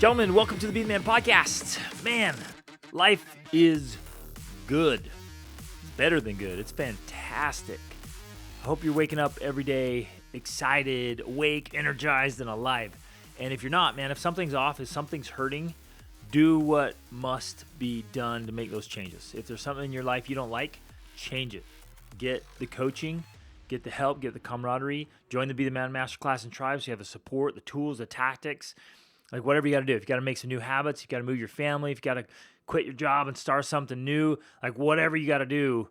Gentlemen, welcome to the Be the Man podcast. Man, life is good. It's better than good. It's fantastic. I hope you're waking up every day excited, awake, energized, and alive. And if you're not, man, if something's off, if something's hurting, do what must be done to make those changes. If there's something in your life you don't like, change it. Get the coaching, get the help, get the camaraderie. Join the Be the Man Masterclass and Tribes. You have the support, the tools, the tactics. Like whatever you got to do. If you got to make some new habits, you got to move your family, if you got to quit your job and start something new, like whatever you got to do,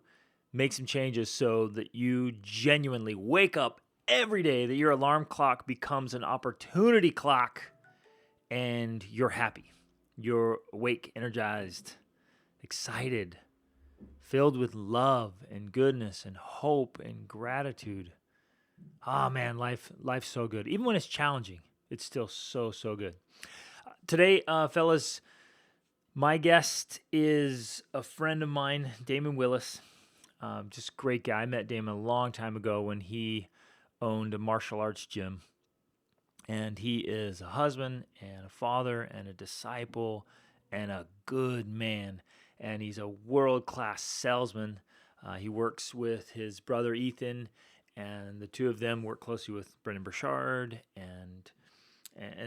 make some changes so that you genuinely wake up every day, that your alarm clock becomes an opportunity clock and you're happy. You're awake, energized, excited, filled with love and goodness and hope and gratitude. Ah, man, life's so good. Even when it's challenging, it's still so good. Today, fellas, my guest is a friend of mine, Damon Willis. Just a great guy. I met Damon a long time ago when he owned a martial arts gym. And he is a husband and a father and a disciple and a good man. And he's a world-class salesman. He works with his brother Ethan, and the two of them work closely with Brendan Burchard and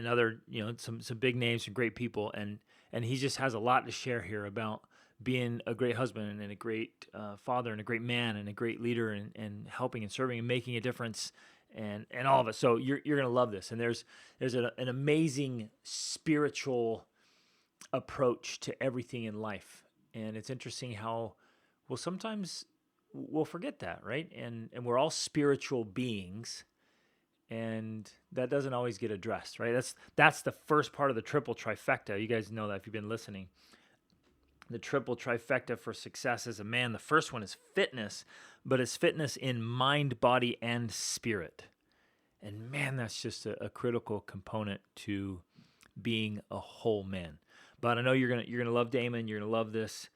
other, some big names, some great people, and he just has a lot to share here about being a great husband and a great father and a great man and a great leader and helping and serving and making a difference and all of it. So you're gonna love this. And there's an amazing spiritual approach to everything in life, and it's interesting how sometimes we'll forget that, right? And we're all spiritual beings. And that doesn't always get addressed, right? That's the first part of the triple trifecta. You guys know that if you've been listening. The triple trifecta for success as a man. The first one is fitness, but it's fitness in mind, body, and spirit. And man, that's just a critical component to being a whole man. But I know you're gonna love Damon. You're gonna love this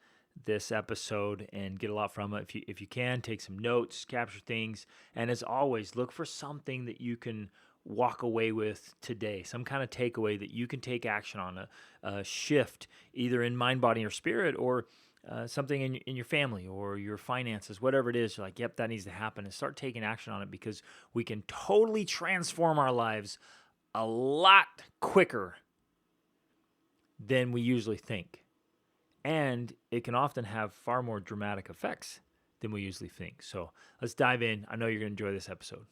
episode and get a lot from it. If you can, take some notes, capture things, and as always, look for something that you can walk away with today, some kind of takeaway that you can take action on, a shift either in mind, body, or spirit, or something in your family or your finances, whatever it is. You're like, yep, that needs to happen, and start taking action on it, because we can totally transform our lives a lot quicker than we usually think. And it can often have far more dramatic effects than we usually think. So let's dive in. I know you're going to enjoy this episode.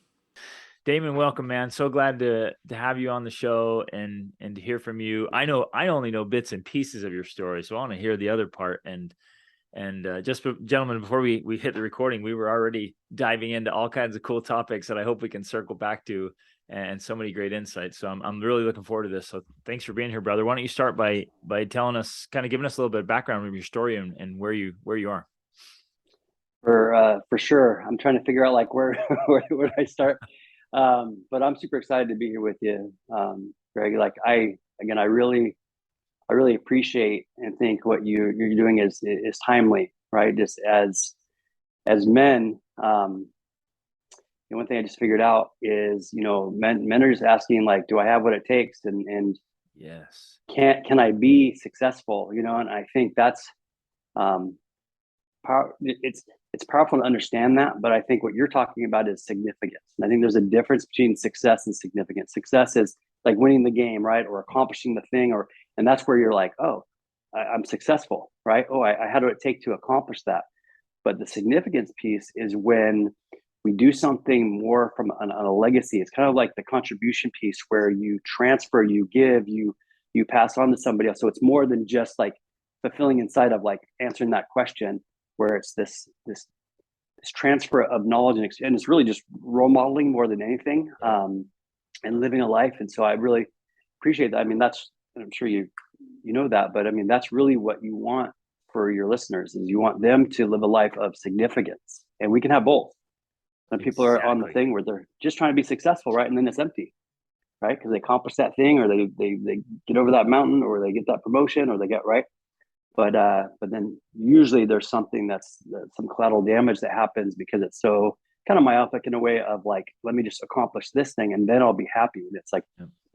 Damon, welcome, man. So glad to have you on the show and to hear from you. I only know bits and pieces of your story, so I want to hear the other part. And just, gentlemen, before we hit the recording, we were already diving into all kinds of cool topics that I hope we can circle back to, and so many great insights. So I'm really looking forward to this. So thanks for being here, brother. Why don't you start by telling us, kind of giving us a little bit of background of your story and where you are. For sure. I'm trying to figure out like where I start. But I'm super excited to be here with you, Greg. Like I really appreciate and think what you're doing is timely, right? Just as men, one thing I just figured out is, men are just asking like, do I have what it takes? And yes, can I be successful? And I think that's it's powerful to understand that, but I think what you're talking about is significance. And I think there's a difference between success and significance. Success is like winning the game, right? Or accomplishing the thing, and that's where you're like, oh, I'm successful, right? Oh, I had what it take to accomplish that. But the significance piece is when we do something more from a legacy. It's kind of like the contribution piece where you transfer, you give, you pass on to somebody else. So it's more than just like fulfilling inside of like answering that question, where it's this transfer of knowledge and it's really just role modeling more than anything, and living a life. And so I really appreciate that. I mean, I'm sure you know that, but I mean, that's really what you want for your listeners, is you want them to live a life of significance, and we can have both. Some people are on the thing where they're just trying to be successful, right? And then it's empty, right? Because they accomplish that thing, or they get over that mountain, or they get that promotion, or they get right. But then usually there's something that's some collateral damage that happens because it's so kind of myopic in a way of like, let me just accomplish this thing and then I'll be happy. And it's like,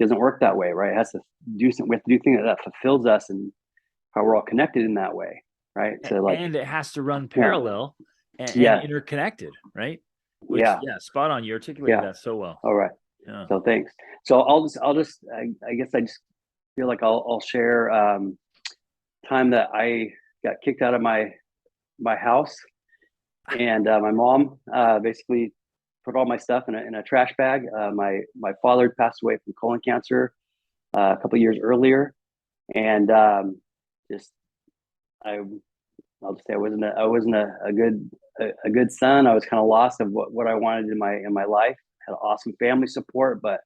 doesn't work that way, right? It has to we have to do things that fulfills us and how we're all connected in that way, right? So like, and it has to run yeah, parallel and yeah, interconnected, right? Which, yeah, yeah, spot on. You articulated yeah. that so well. All right. Yeah. So thanks. So I guess I just feel like I'll share time that I got kicked out of my house, and my mom basically put all my stuff in a trash bag. My father had passed away from colon cancer a couple of years earlier, and just I I'll just say I wasn't a good son. I was kind of lost of what I wanted in my life. Had awesome family support, but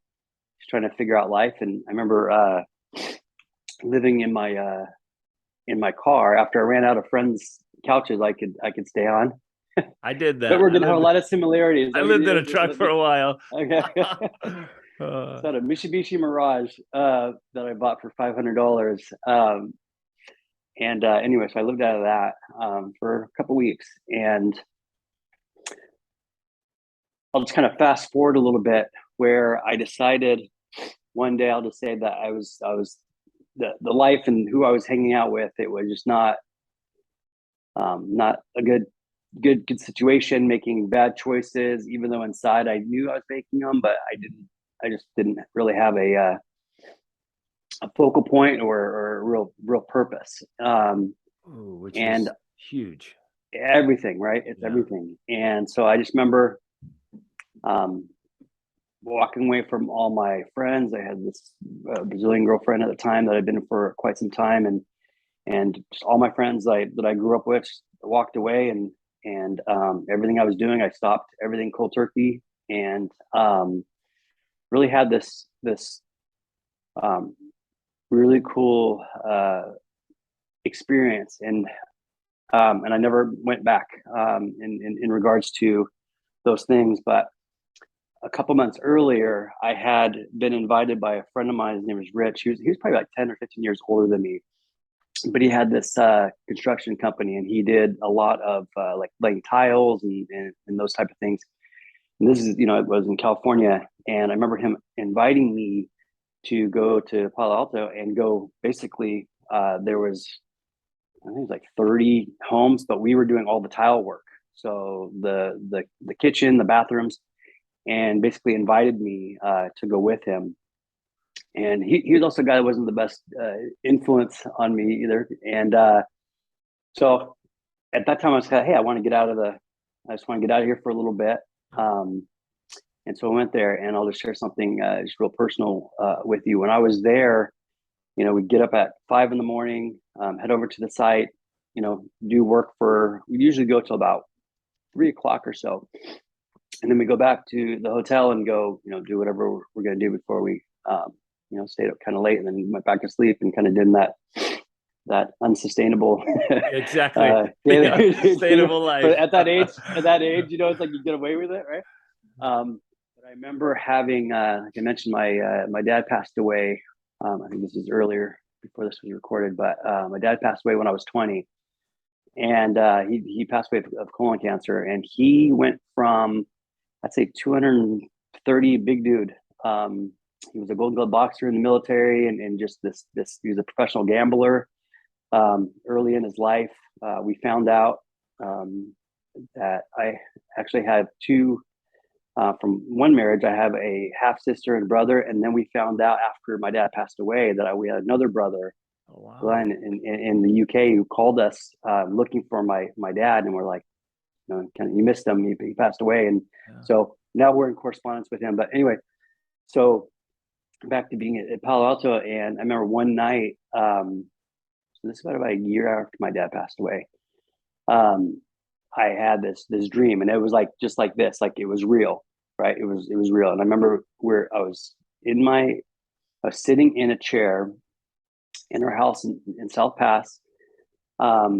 just trying to figure out life. And I remember living in my car after I ran out of friends' couches I could stay on. I did But that. we're gonna have a lot of similarities. I lived in a truck for a while. Okay. It's not a Mitsubishi Mirage that I bought for $500. And anyway, so I lived out of that for a couple weeks, and I'll just kind of fast forward a little bit where I decided one day I'll just say that I was the life and who I was hanging out with, it was just not a good situation, making bad choices, even though inside I knew I was making them, but I just didn't really have a focal point or a real purpose. Which And is huge. everything, right? It's everything. And so I just remember walking away from all my friends. I had this Brazilian girlfriend at the time that I'd been for quite some time, and just all my friends that I grew up with walked away, and everything I was doing, I stopped everything cold turkey, and really had this really cool experience, and I never went back in regards to those things. But a couple months earlier, I had been invited by a friend of mine. His name was Rich. He was probably like 10 or 15 years older than me, but he had this construction company, and he did a lot of like laying tiles and those type of things. And this is, it was in California, and I remember him inviting me to go to Palo Alto and go. Basically, there was, I think it was like 30 homes, but we were doing all the tile work. So the kitchen, the bathrooms, and basically invited me to go with him. And he was also a guy that wasn't the best influence on me either. And so at that time I was kind of, hey, I just want to get out of here for a little bit. And so I went there, and I'll just share something just real personal with you. When I was there, we'd get up at 5 a.m, head over to the site, do work we usually go till about 3 o'clock or so. And then we go back to the hotel and go, do whatever we're going to do before we, stayed up kind of late, and then went back to sleep and kind of did that unsustainable Exactly. sustainable life. But at that age, it's like you get away with it, right? But I remember having, like I mentioned, my dad passed away. I think this was earlier before this was recorded, but my dad passed away when I was 20, and he passed away of colon cancer, and he went from, I'd say, 230, big dude. He was a Golden Glove boxer in the military, and just this he was a professional gambler. Early in his life, we found out that I actually have two. From one marriage, I have a half sister and brother, and then we found out after my dad passed away that we had another brother, Glenn, in the UK, who called us looking for my dad, and we're like, you missed him. He passed away, and so now we're in correspondence with him. But anyway, so back to being at Palo Alto, and I remember one night. So this is about a year after my dad passed away. I had this dream, and it was like just like this, like it was real, right? It was real. And I remember I was sitting in a chair in our house in South Pass. That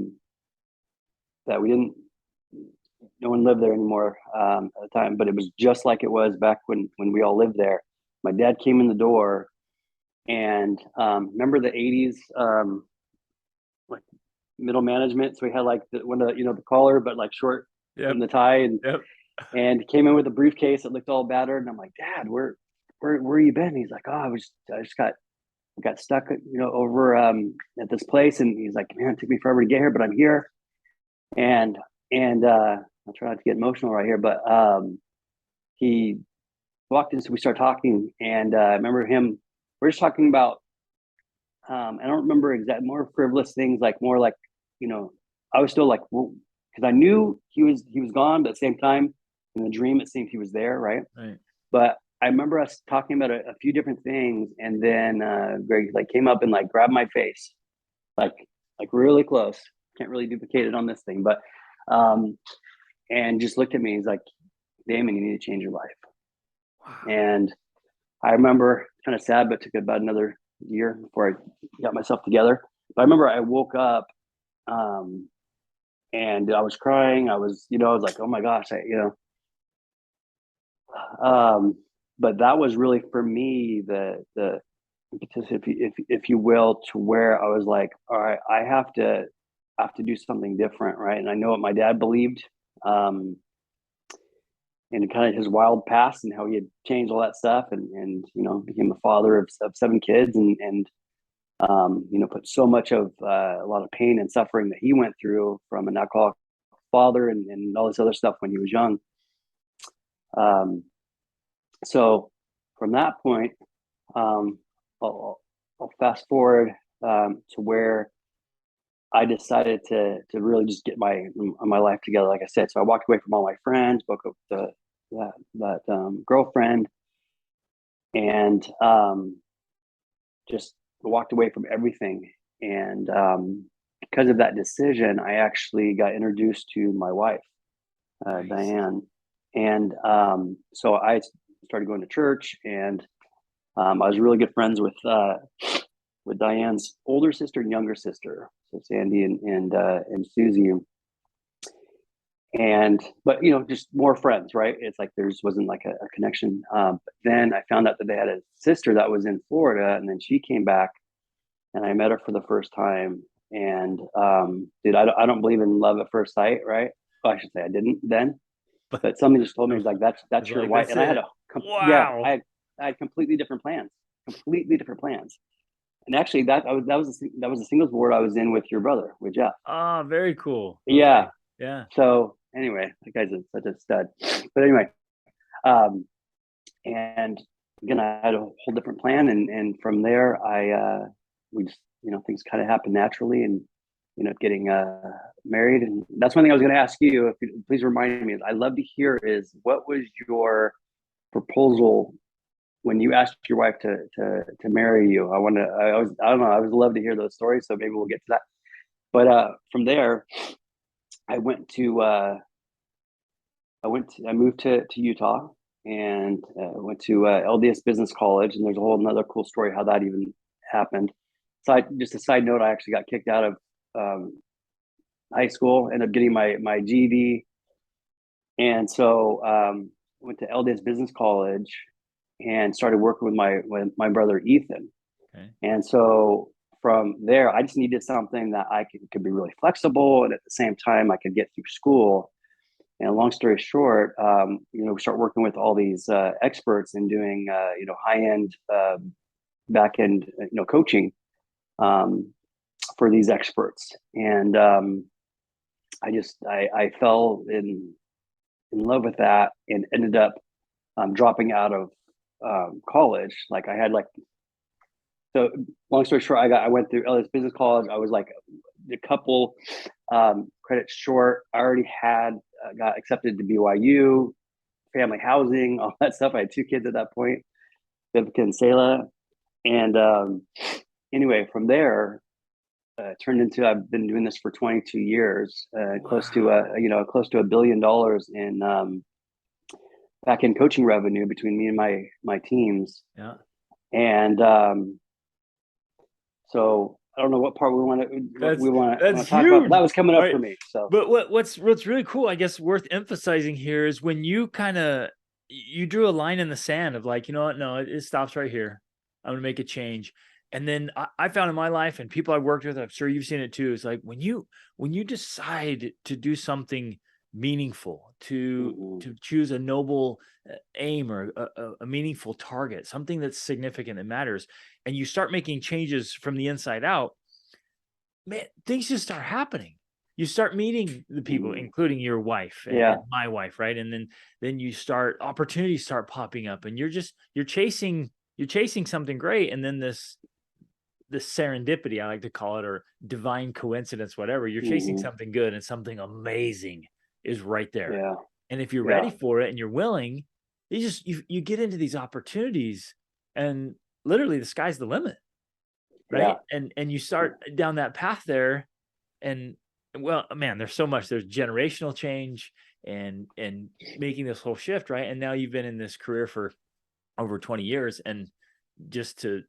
no one lived there anymore at the time, but it was just like it was back when we all lived there. My dad came in the door, and remember the 80s, like middle management. So we had like the collar, but like short from the tie, and came in with a briefcase that looked all battered. And I'm like, Dad, where you been? He's like, oh, I just got stuck, over at this place. And he's like, man, it took me forever to get here, but I'm here. And I'll try not to get emotional right here, but he walked in, so we started talking, and I remember him. We're just talking about. I don't remember more frivolous things, like more like, I was still like, well, because I knew he was gone, but at the same time, in the dream, it seemed he was there, right? Right. But I remember us talking about a few different things, and then Greg like came up and like grabbed my face, like really close. Can't really duplicate it on this thing, but and just looked at me. He's like, Damon, you need to change your life. Wow. And I remember, kind of sad, but took about another year before I got myself together. But I remember I woke up and I was crying. I was like, oh my gosh, but that was really for me the impetus, if you will, to where I was like, all right, I have to do something different, right? And I know what my dad believed, and kind of his wild past and how he had changed all that stuff, and became a father of 7 kids, and put so much of a lot of pain and suffering that he went through from an alcoholic father, and all this other stuff when he was young. So from that point, I'll fast forward to where I decided to really just get my life together, like I said. So I walked away from all my friends, broke up that girlfriend, and just walked away from everything. And because of that decision, I actually got introduced to my wife, Nice. Diane. And so I started going to church, and I was really good friends with Diane's older sister and younger sister, so Sandy and Susie. But just more friends, right? It's like there just wasn't like a connection. But then I found out that they had a sister that was in Florida, and then she came back, and I met her for the first time. And dude, I don't believe in love at first sight, right? Well, I should say I didn't then, but somebody just told me, like, that's your like, wife. And I had wow. I had completely different plans. And actually, that was a singles board I was in with your brother, with Jeff. Ah, very cool. Yeah. Okay. Yeah. So anyway, that guy's such a stud. But anyway, and again, I had a whole different plan, and from there, we just things kind of happened naturally, and getting married. And that's one thing I was going to ask you. If you please remind me, I love to hear is, what was your proposal when you asked your wife to marry you? I don't know. I would love to hear those stories. So maybe we'll get to that. But from there, I went to I moved to Utah, and went to LDS Business College. And there's a whole another cool story how that even happened. So just a side note, I actually got kicked out of high school, ended up getting my GED, and so went to LDS Business College and started working with my brother Ethan. Okay. And so from there, I just needed something that I could be really flexible, and at the same time I could get through school. And long story short, we start working with all these experts and doing high end back end coaching for these experts. And I fell in love with that, and ended up dropping out of college. Like I had so long story short, I went through LDS Business College. I was like a couple credits short. I already had got accepted to BYU, family housing, all that stuff. I had 2 kids at that point, Vivica and Selah. And anyway, from there, turned into, I've been doing this for 22 years, close to $1 billion in back end coaching revenue between me and my teams. Yeah. And so I don't know what part we want to talk about, but that was coming up for me. So, but what's really cool, I guess, worth emphasizing here is when you you drew a line in the sand of like, you know what, no, it stops right here. I'm gonna make a change. And then I found in my life, and people I've worked with, I'm sure you've seen it too, is like when you decide to do something meaningful, to choose a noble aim or a meaningful target, something that's significant that matters, and you start making changes from the inside out, man, things just start happening. You start meeting the people, including your wife and my wife, right? And then you start, opportunities start popping up, and you're chasing something great, and then this serendipity, I like to call it, or divine coincidence, whatever. You're chasing something good, and something amazing is right there. Yeah. And if you're ready for it and you're willing, you get into these opportunities, and literally the sky's the limit, right? And you start down that path there, and well, man, there's so much. There's generational change and making this whole shift, right? And now you've been in this career for over 20 years, and just to,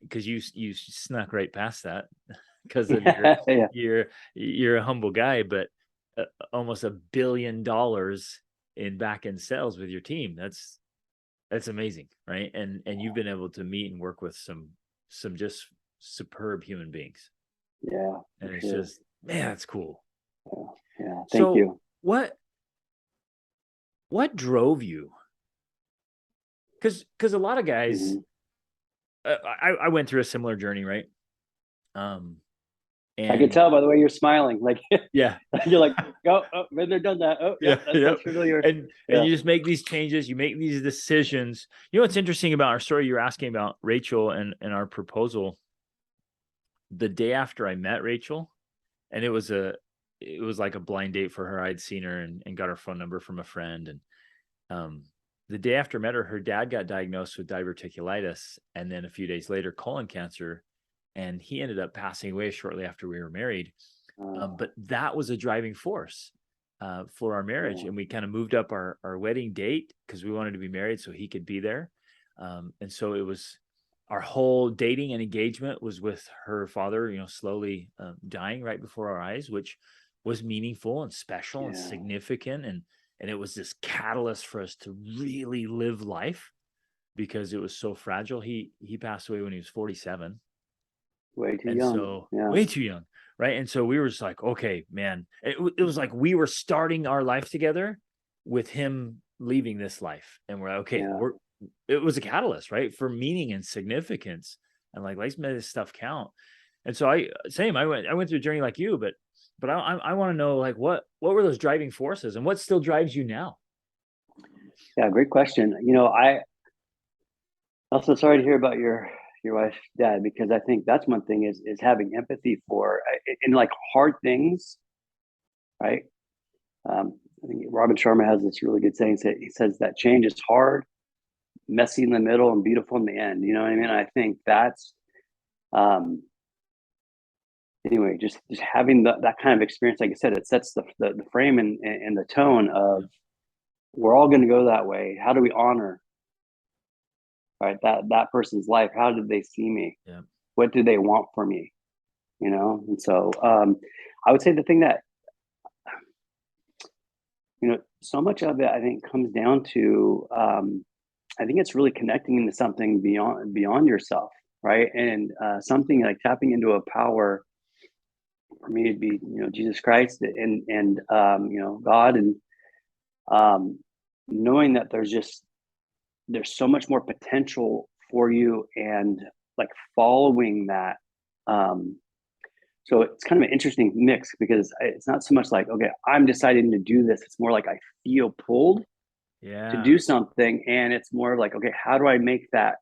because you snuck right past that because of you're a humble guy, but almost $1 billion in back end sales with your team. That's amazing, right? And you've been able to meet and work with some just superb human beings. Yeah, and it's just, man, that's cool. Yeah. Thank you. What drove you? Because a lot of guys, I went through a similar journey, right? And I could tell by the way you're smiling. Like, yeah, you're like, oh, been there, done that. Oh, that's familiar. And you just make these changes, you make these decisions. You know what's interesting about our story? You're asking about Rachel and our proposal. The day after I met Rachel, and it was like a blind date for her. I'd seen her and got her phone number from a friend. And the day after I met her dad got diagnosed with diverticulitis, and then a few days later, colon cancer. And he ended up passing away shortly after we were married. But that was a driving force for our marriage. And we kind of moved up our wedding date because we wanted to be married so he could be there. And so it was, our whole dating and engagement was with her father, slowly dying right before our eyes, which was meaningful and special and significant. And it was this catalyst for us to really live life because it was so fragile. He passed away when he was 47. Way too young. So way too young. Right. And so we were just like, okay, man, it was like we were starting our life together with him leaving this life. And we're like, okay, it was a catalyst, right, for meaning and significance. And like, let's make this stuff count. And so I went through a journey like you, but I want to know, like, what were those driving forces and what still drives you now? Yeah, great question. I also sorry to hear about your wife's dad, because I think that's one thing is having empathy for in like hard things, right? I think Robin Sharma has this really good saying. He says that change is hard, messy in the middle, and beautiful in the end. You know what I mean? I think that's anyway, just having that kind of experience, like I said, it sets the frame and the tone of we're all going to go that way. How do we honor, right, that person's life? How did they see me? What do they want from me? And so I would say the thing that so much of it I think comes down to I think it's really connecting into something beyond yourself, right? And something like tapping into a power. For me, it'd be Jesus Christ and God, and knowing that there's so much more potential for you, and like following that. So it's kind of an interesting mix, because it's not so much like, okay, I'm deciding to do this. It's more like I feel pulled to do something, and it's more like, okay, how do I make that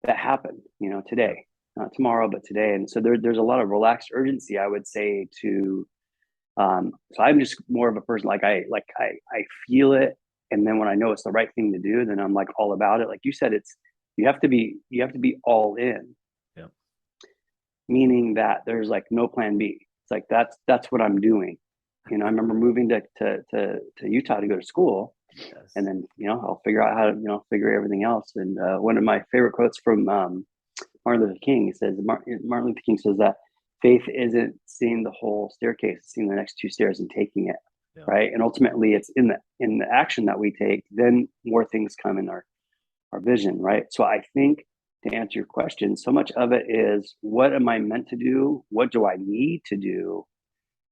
happen? Today, not tomorrow, but today. And so there's a lot of relaxed urgency, I would say, to. So I'm just more of a person like I feel it, and then when I know it's the right thing to do, then I'm like all about it. Like you said, you have to be all in. Meaning that there's like no plan B. It's like that's what I'm doing. I remember moving to Utah to go to school, and then I'll figure out how to figure everything else. And one of my favorite quotes from Martin Luther King says, Martin Luther King says that faith isn't seeing the whole staircase, it's seeing the next 2 stairs and taking it, right? And ultimately, it's in the action that we take, then more things come in our vision, right? So I think, to answer your question, so much of it is, what am I meant to do? What do I need to do?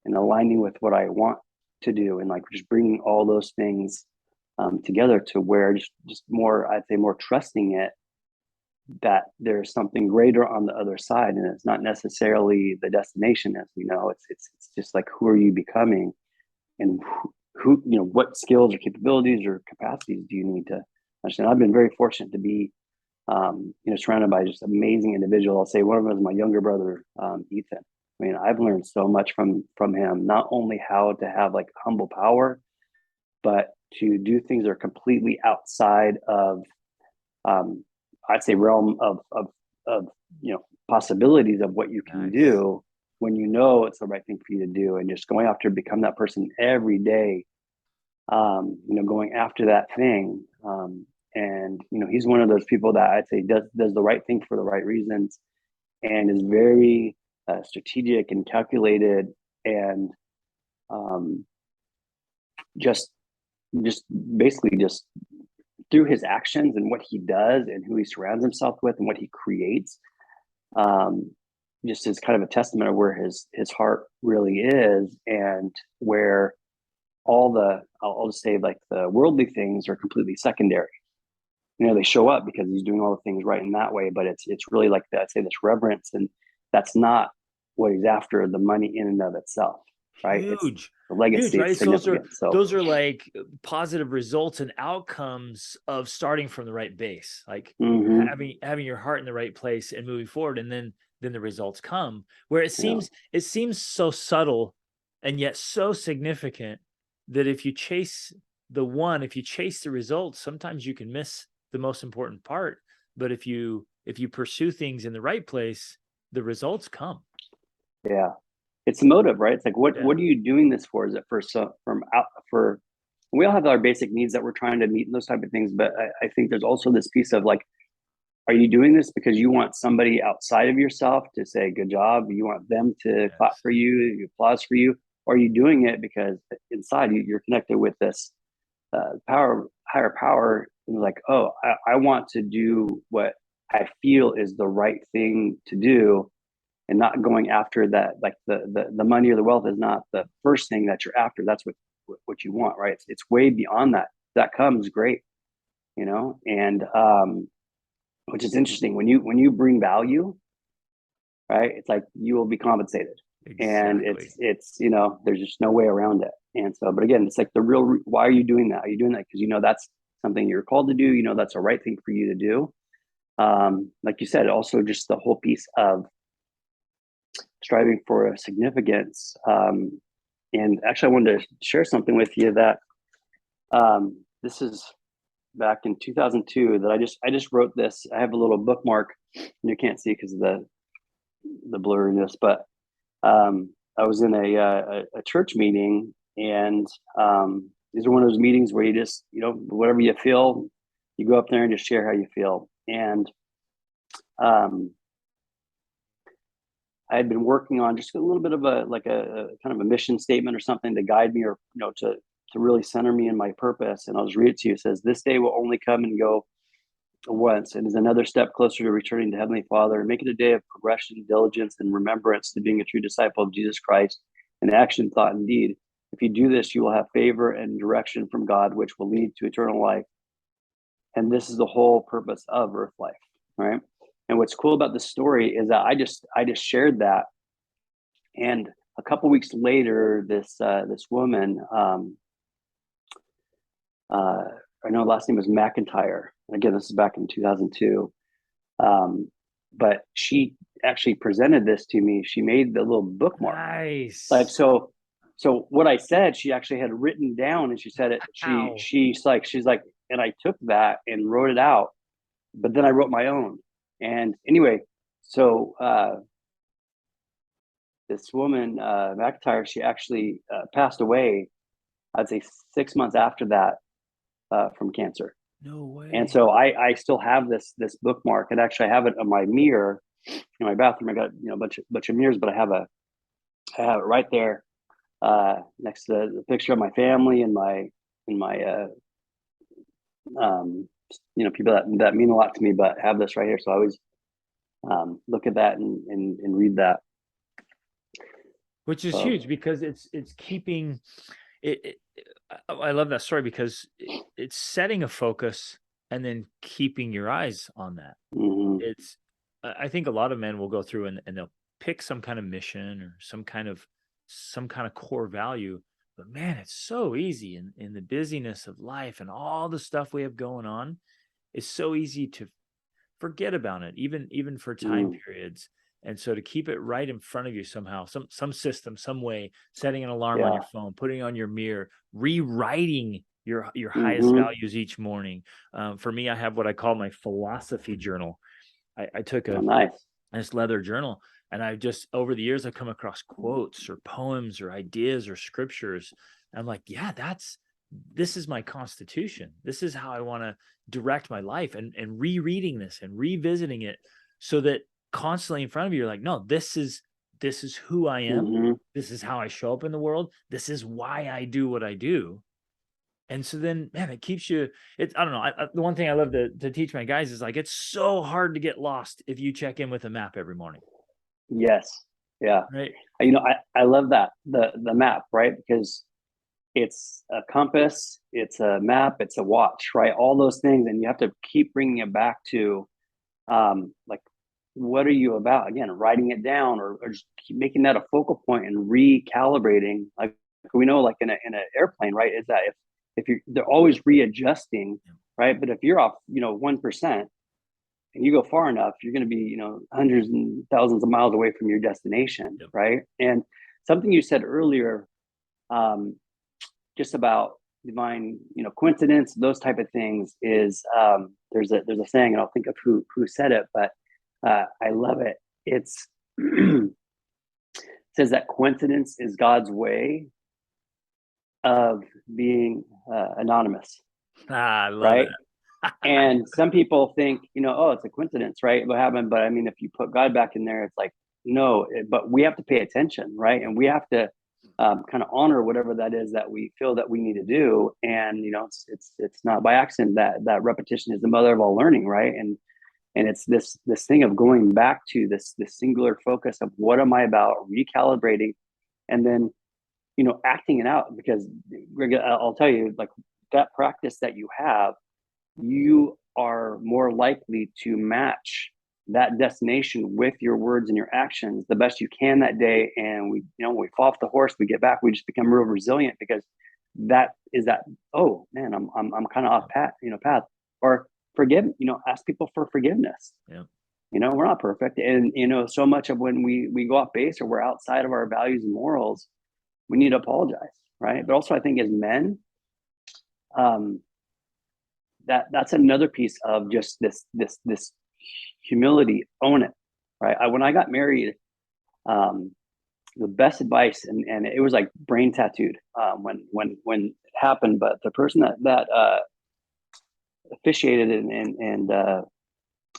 And aligning with what I want to do, and like just bringing all those things together to where just more, I'd say more trusting it, that there's something greater on the other side, and it's not necessarily the destination, as we know. It's just like, who are you becoming, and who, you know, what skills or capabilities or capacities do you need to understand. I've been very fortunate to be you know, surrounded by just amazing individuals. I'll say one of them is my younger brother, Ethan. I mean, I've learned so much from him, not only how to have like humble power, but to do things that are completely outside of I'd say realm of you know, possibilities of what you can do when you know it's the right thing for you to do, and just going after become that person every day. You know, going after that thing. And you know, he's one of those people that I'd say does the right thing for the right reasons, and is very strategic and calculated, and um, just just basically just through his actions and what he does and who he surrounds himself with and what he creates, um, just is kind of a testament of where his heart really is, and where all the, I'll just say, like the worldly things are completely secondary. You know, they show up because he's doing all the things right in that way, but it's really like that, I'd say, this reverence, and that's not what he's after, the money in and of itself, right? It's Huge, the legacy, right? it's So significant. So those are like positive results and outcomes of starting from the right base, like having your heart in the right place and moving forward, and then the results come. Where it seems so subtle and yet so significant that if you chase the results, sometimes you can miss the most important part. But if you pursue things in the right place, the results come. yeah, it's the motive, right? It's like, what Yeah. what are you doing this for? Is it for, so from out for, we all have our basic needs that we're trying to meet and those type of things, but I think there's also this piece of like, are you doing this because you want somebody outside of yourself to say good job, you want them to clap for you, applause for you, or are you doing it because inside you, you're connected with this higher power, and like, oh, I want to do what I feel is the right thing to do, and not going after that, like the money or the wealth is not the first thing that you're after. That's what you want, right? It's way beyond that. That comes great, you know. And which is interesting, when you bring value, right, it's like you will be compensated. And it's you know, there's just no way around it. And so, but again, it's like the real, why are you doing that? Are you doing that because you know that's something you're called to do, you know that's the right thing for you to do? Like you said, also just the whole piece of striving for a significance. And actually, I wanted to share something with you that this is back in 2002 that I just wrote this. I have a little bookmark, and you can't see because of the blurriness, but I was in a church meeting, and these are one of those meetings where you just, you know, whatever you feel, you go up there and just share how you feel. And I had been working on just a little bit of a kind of a mission statement or something to guide me, or you know, to really center me in my purpose. And I'll just read it to you. It says, "This day will only come and go once, and is another step closer to returning to Heavenly Father. Make it a day of progression, diligence, and remembrance to being a true disciple of Jesus Christ in action, thought, and deed. If you do this, you will have favor and direction from God, which will lead to eternal life. And this is the whole purpose of earth life," right? And what's cool about this story is that I just shared that, and a couple weeks later, this woman, I know last name was McIntyre. Again, this is back in 2002. But she actually presented this to me. She made the little bookmark. Nice. Like, so what I said, she actually had written down, and she said it. She's like, and I took that and wrote it out, but then I wrote my own. And anyway, so this woman, McIntyre, she actually passed away, I'd say 6 months after that, from cancer. No way. And so I still have this bookmark, and actually I have it on my mirror in my bathroom. I got, you know, a bunch of mirrors, but I have it right there next to the picture of my family and my you know, people that mean a lot to me, but have this right here. So I always look at that and read that. Which is huge, because it's keeping I love that story because it's setting a focus and then keeping your eyes on that. Hmm. It's I think a lot of men will go through and they'll pick some kind of mission or some kind of core value. But man, it's so easy in the busyness of life and all the stuff we have going on. It's so easy to forget about it, even for time Mm. periods. And so to keep it right in front of you somehow, some system, some way, setting an alarm on Yeah. your phone, putting it on your mirror, rewriting your highest Hmm. values each morning. For me, I have what I call my philosophy journal. I took Oh, a nice. this leather journal, and I've just over the years I've come across quotes or poems or ideas or scriptures. I'm like, yeah, this is my constitution. This is how I want to direct my life, and rereading this and revisiting it so that constantly in front of you, you're like, no, this is who I am. Hmm. This is how I show up in the world. This is why I do what I do. And so then, man, it keeps you. I don't know. The one thing I love to teach my guys is like it's so hard to get lost if you check in with a map every morning, Yes. Yeah. right? I love that, the map, right? Because it's a compass, it's a map, it's a watch, right? All those things, and you have to keep bringing it back to, like, what are you about? Again, writing it down, or just keep making that a focal point and recalibrating. Like we know, like in an airplane, right? Is that if you're they're always readjusting, right? But if you're off, 1%, and you go far enough, you're going to be, hundreds and thousands of miles away from your destination, Yep. right? And something you said earlier, um, just about divine, coincidence, those type of things, is, there's a saying, and I'll think of who said it, but I love it. It's it says that coincidence is God's way of being anonymous, I love right? that. And some people think, oh, it's a coincidence, right? What happened? But I mean, if you put God back in there, it's like, no, but we have to pay attention, right? And we have to kind of honor whatever that is that we feel that we need to do. And, it's not by accident that repetition is the mother of all learning, right? And it's this thing of going back to this singular focus of what am I about, recalibrating, and then, acting it out. Because Greg, I'll tell you, like, that practice that you have, you are more likely to match that destination with your words and your actions the best you can that day. And when we fall off the horse, we get back, we just become real resilient, because that, oh man, I'm kind of off path. Or forgive, ask people for forgiveness. Yeah. We're not perfect. And, so much of when we go off base or we're outside of our values and morals, we need to apologize. Right. But also I think as men, um, that's another piece of just this humility. Own it, right? When I got married, um, the best advice, and it was like brain tattooed, when it happened. But the person that officiated and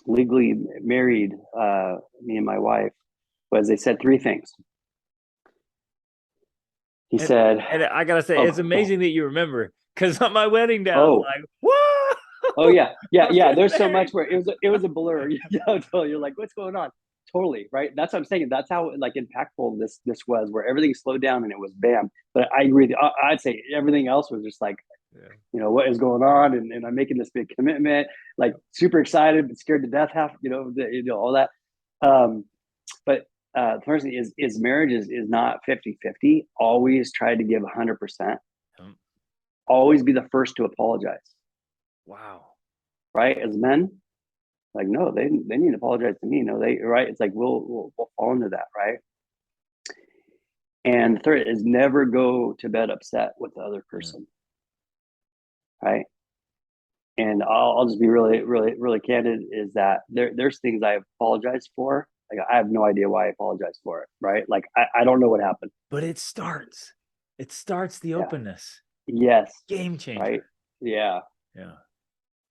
legally married me and my wife, was, they said three things. He And, said, and I gotta say, it's "Oh, amazing that you remember because on my wedding day, I was oh, like, whoa, oh yeah, I yeah, was yeah." getting There's so much married. where it was a blur. Totally. You're like, what's going on? Totally, right? That's what I'm saying. That's how, like, impactful this was, where everything slowed down and it was bam. But I agree with you. I'd say everything else was just like, Yeah. what is going on, and I'm making this big commitment, like super excited but scared to death, half, all that. Um, but the first thing is marriage is not 50-50. Always try to give 100%. Um, Always be the first to apologize, wow. right? As men, like, no, they need to apologize to me. No, right? It's like we'll fall into that, right? And the third is never go to bed upset with the other Yeah. person, right? And I'll just be really, really, really candid, is that there's things I apologize for. Like, I have no idea why I apologize for it, right? Like, I don't know what happened. But it starts. It starts the Yeah. openness. Yes. Game changer. Right. Yeah. Yeah.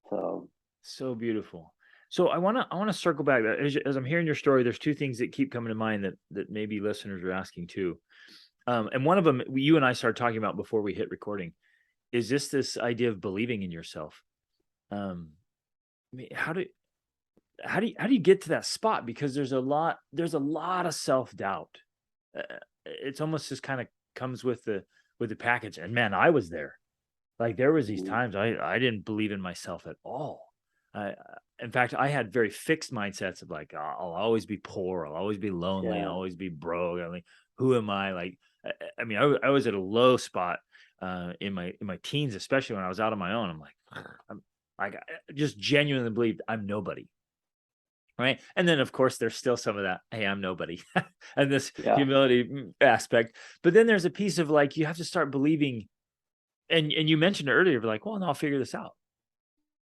So. So beautiful. So I wanna circle back. As I'm hearing your story, there's two things that keep coming to mind that maybe listeners are asking too. And one of them you and I started talking about before we hit recording is just this idea of believing in yourself. Um, I mean, how do you get to that spot? Because there's a lot of self doubt. It's almost just kind of comes with with the package. And man, I was there. Like there was these Mhm. times I didn't believe in myself at all. I, in fact, I had very fixed mindsets of like, I'll always be poor. I'll always be lonely. I'll Yeah. always be broke. I mean, who am I? Like, I mean, I was at a low spot in my teens, especially when I was out on my own. I'm like, I'm like, I just genuinely believed I'm nobody. Right. And then, of course, there's still some of that, hey, I'm nobody, and this Yeah. humility aspect. But then there's a piece of like, you have to start believing. And you mentioned earlier, like, well, no, I'll figure this out.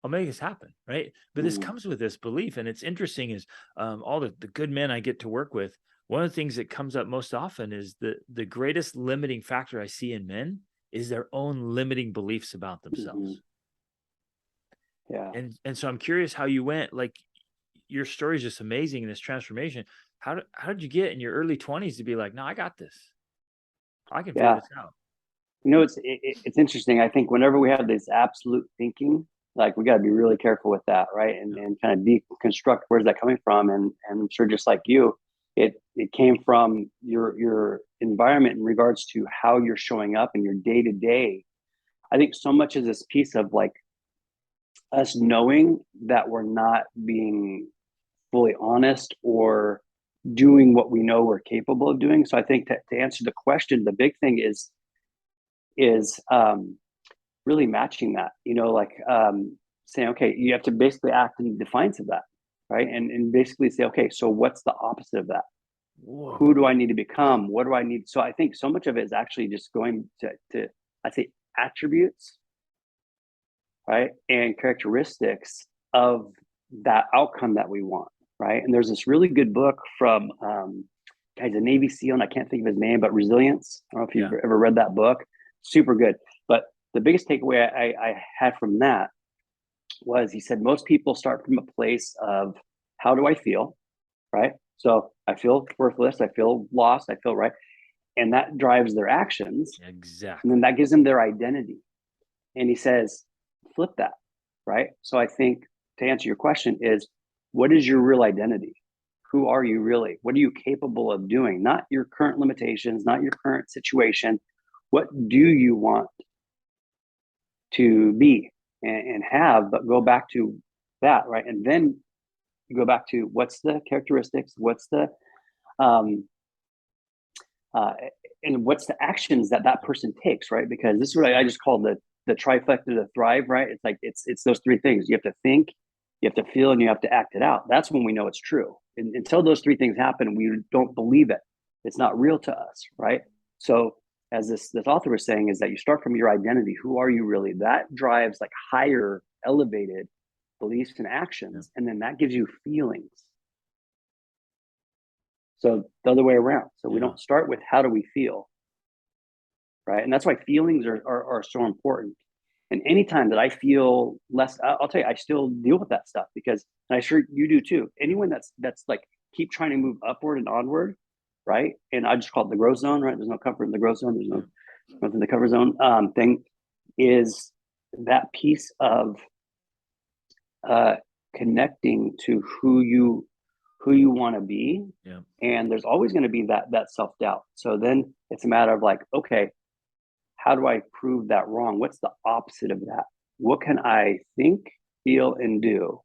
I'll make this happen, right? But this Mhm. comes with this belief, and it's interesting is all the good men I get to work with. One of the things that comes up most often is the greatest limiting factor I see in men is their own limiting beliefs about Mhm. themselves. Yeah. And so I'm curious how you went. Like your story is just amazing in this transformation. How did you get in your early 20s to be like, no, I got this. I can figure Yeah. this out. It's interesting. I think whenever we have this absolute thinking, like we got to be really careful with that, right? Yeah. And kind of deconstruct where's that coming from. And I'm sure just like you, it came from your environment in regards to how you're showing up in your day to day. I think so much is this piece of like us knowing that we're not being fully honest or doing what we know we're capable of doing. So I think to answer the question, the big thing is really matching that, like saying, okay, you have to basically act in defiance of that, right? And basically say, okay, so what's the opposite of that? Whoa. Who do I need to become? What do I need? So I think so much of it is actually just going to I say attributes, right? And characteristics of that outcome that we want, right? And there's this really good book from guy's a Navy SEAL, and I can't think of his name, but Resilience. I don't know if you've Yeah. ever read that book. Super good. But the biggest takeaway I had from that was he said most people start from a place of how do I feel, right? So I feel worthless, I feel lost, I feel right, and that drives their actions, and then Exactly. that gives them their identity. And he says, flip that, right? So I think to answer your question is, what is your real identity? Who are you really? What are you capable of doing? Not your current limitations, not your current situation. What do you want to be and have? But go back to that, right? And then you go back to what's the characteristics, what's the um, uh, and what's the actions that that person takes, right? Because this is what I just call the trifecta to thrive, right? It's like it's those three things. You have to think, you have to feel, and you have to act it out. That's when we know it's true. And until those three things happen, we don't believe it. It's not real to us, right? So as this author was saying, is that you start from your identity. Who are you really? That drives like higher, elevated beliefs and Yeah. actions, and then that gives you feelings. So the other way around. So we Yeah. don't start with how do we feel, right? And that's why feelings are so important. And anytime that I feel less, I'll tell you, I still deal with that stuff because, and I'm sure you do too. Anyone that's like keep trying to move upward and onward, right? And I just call it the growth zone, right? There's no comfort in the growth zone. There's Yeah. nothing in the cover zone. Thing is that piece of uh, connecting to who you want to be, Yeah. and there's always going to be that self doubt. So then it's a matter of like, okay, how do I prove that wrong? What's the opposite of that? What can I think, feel, and do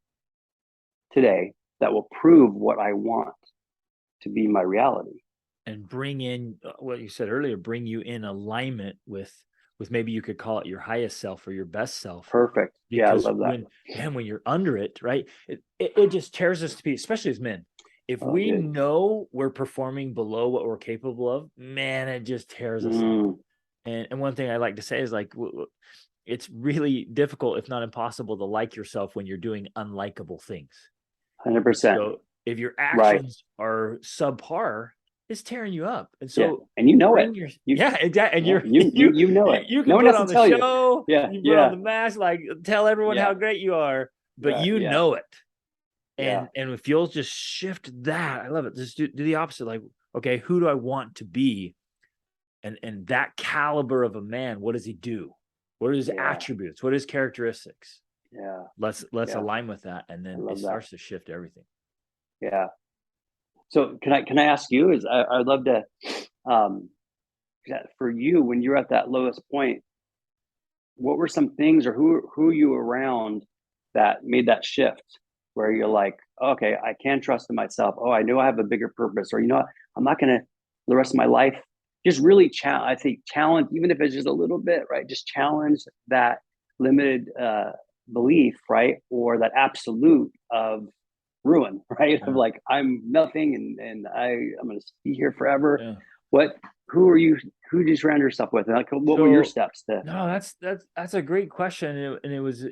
today that will prove what I want to be my reality? And bring in what you said earlier, bring you in alignment with maybe you could call it your highest self or your best self. Perfect. Yeah, I Because love that. when you're under it, right, it just tears us to pieces, especially as men. If Oh, we dude. know we're performing below what we're capable of, man, it just tears us up. Mm, And one thing I like to say is like, it's really difficult, if not impossible, to like yourself when you're doing unlikable things. 100%. So if your Right. actions are subpar, it's tearing you up. And Yeah. so And you know it. bring your You yeah, exactly. And yeah, you know it. you No can one put has to on the tell you. show, Yeah, you put on yeah, the mask, like tell everyone yeah, how great you are, but right, you yeah, know it. yeah, And if you'll just shift that, I love it. Just do the opposite. Like, okay, who do I want to be? And that caliber of a man, what does he do? What are his yeah, attributes? What are his characteristics? yeah, Let's yeah. align with that, and I then it love that. starts to shift everything. Yeah. So can I ask you? I'd love to. Um, that for you, when you're at that lowest point, what were some things, or who you were around that made that shift where you're like, okay, I can trust in myself. Oh, I know I have a bigger purpose, or, I'm not going to the rest of my life just really I think challenge, even if it's just a little bit, right? Just challenge that limited belief, right? Or that absolute of ruin, right? Yeah. Of like, I'm nothing, and I'm going to be here forever. Yeah. What, who did you surround yourself with? And like, what were your So steps to? no, that's a great question. And it was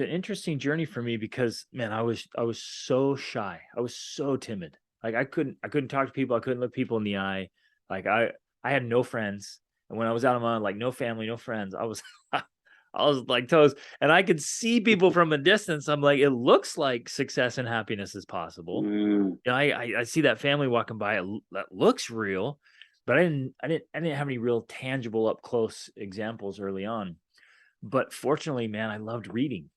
an interesting journey for me because, man, I was so shy. I was so timid. Like I couldn't talk to people. I couldn't look people in the eye. Like I had no friends. And when I was out of my like no family, no friends, I was I was like toast. And I could see people from a distance. I'm like, it looks like success and happiness is possible. Mm, I see that family walking by. That looks real, but I didn't have any real tangible up close examples early on. But fortunately, man, I loved reading,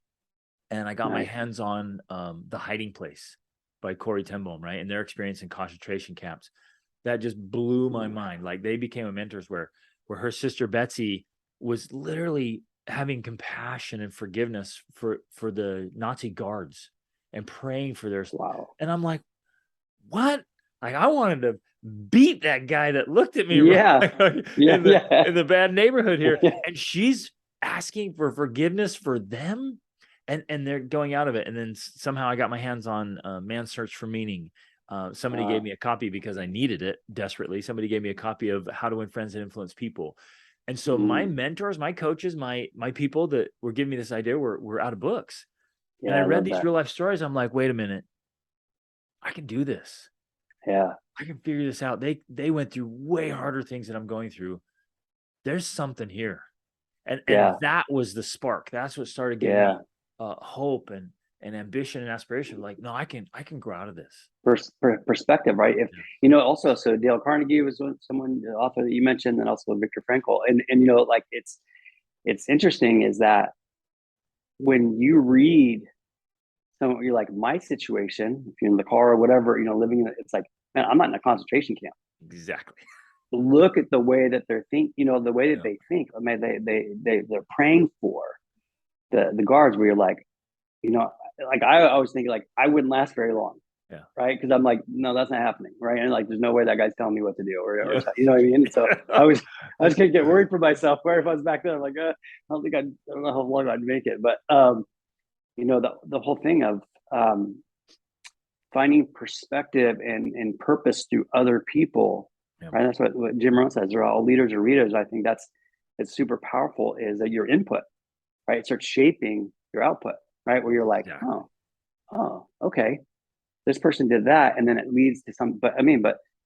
and I got my nice. hands on The Hiding Place by Corey Tenboom, right, and their experience in concentration camps. That just blew my mind. Like they became a mentors where her sister Betsy was literally having compassion and forgiveness for the Nazi guards and praying for their. Wow. And I'm like, what? Like I wanted to beat that guy that looked at me Yeah. Yeah. Yeah. in the bad neighborhood here. Yeah. And she's asking for forgiveness for them, and they're going out of it. And then somehow I got my hands on Man's Search for Meaning. Somebody gave me a copy because I needed it desperately. Somebody gave me a copy of How to Win Friends and Influence People. And so my mentors, my coaches, my people that were giving me this idea were out of books. And Yeah. I I read love these that. real life stories. I'm like, wait a minute, I can do this. Yeah. I can figure this out. They went through way harder things than I'm going through. There's something here. And Yeah. that was the spark. That's what started giving Yeah. me hope and ambition and aspiration. Like, no, I can grow out of this. Perspective, right? If also, so Dale Carnegie was someone, the author that you mentioned, and also Viktor Frankl, and like it's interesting is that when you read some, you're like, my situation, if you're in the car or whatever, living in it's like, man, I'm not in a concentration camp. Exactly. Look at the way that they're the way that Yeah. they think. I mean, they're praying for the guards, where you're like, like I always think like I wouldn't last very long. Yeah. Right. Because I'm like, no, that's not happening. Right. And like, there's no way that guy's telling me what to do, or Yeah. you know what I mean? So I was going to get worried for myself. Where if I was back there, I'm like, I don't know how long I'd make it. But, the whole thing of finding perspective and purpose through other people. Yeah. Right. That's what Jim Rohn says. They're all leaders or readers. I think it's super powerful, is that your input, right? It starts shaping your output, right? Where you're like, Exactly. oh, okay, this person did that, and then it leads to some. But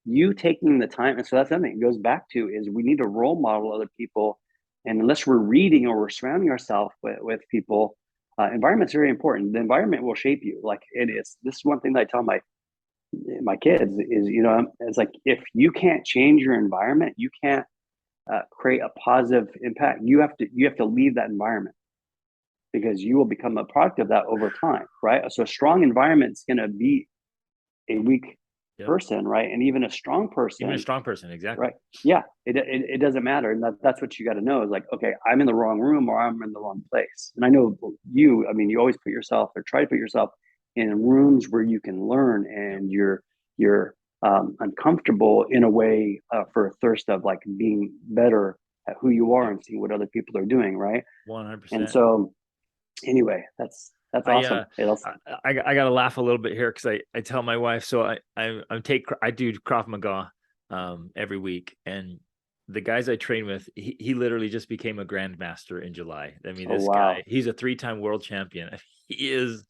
you taking the time, and so that's something it goes back to, is we need to role model other people, and unless we're reading or we're surrounding ourselves with people, environment's very important. The environment will shape you, like it is. This is one thing that I tell my kids is, it's like, if you can't change your environment, you can't create a positive impact. You have to leave that environment, because you will become a product of that over time, right? So a strong environment is going to beat a weak person, right? And even a strong person, Even a strong person, exactly. right? Yeah, it doesn't matter, and that's what you got to know, is like, okay, I'm in the wrong room or I'm in the wrong place. And I know you. I mean, you always put yourself, or try to put yourself, in rooms where you can learn, and you're uncomfortable in a way, for a thirst of like being better at who you are and seeing what other people are doing, right? 100%. And so, anyway, that's awesome. I gotta laugh a little bit here, because I tell my wife, so I do Krav Maga every week, and the guys I train with, he literally just became a grandmaster in July. I mean, this guy, he's a 3-time world champion. He is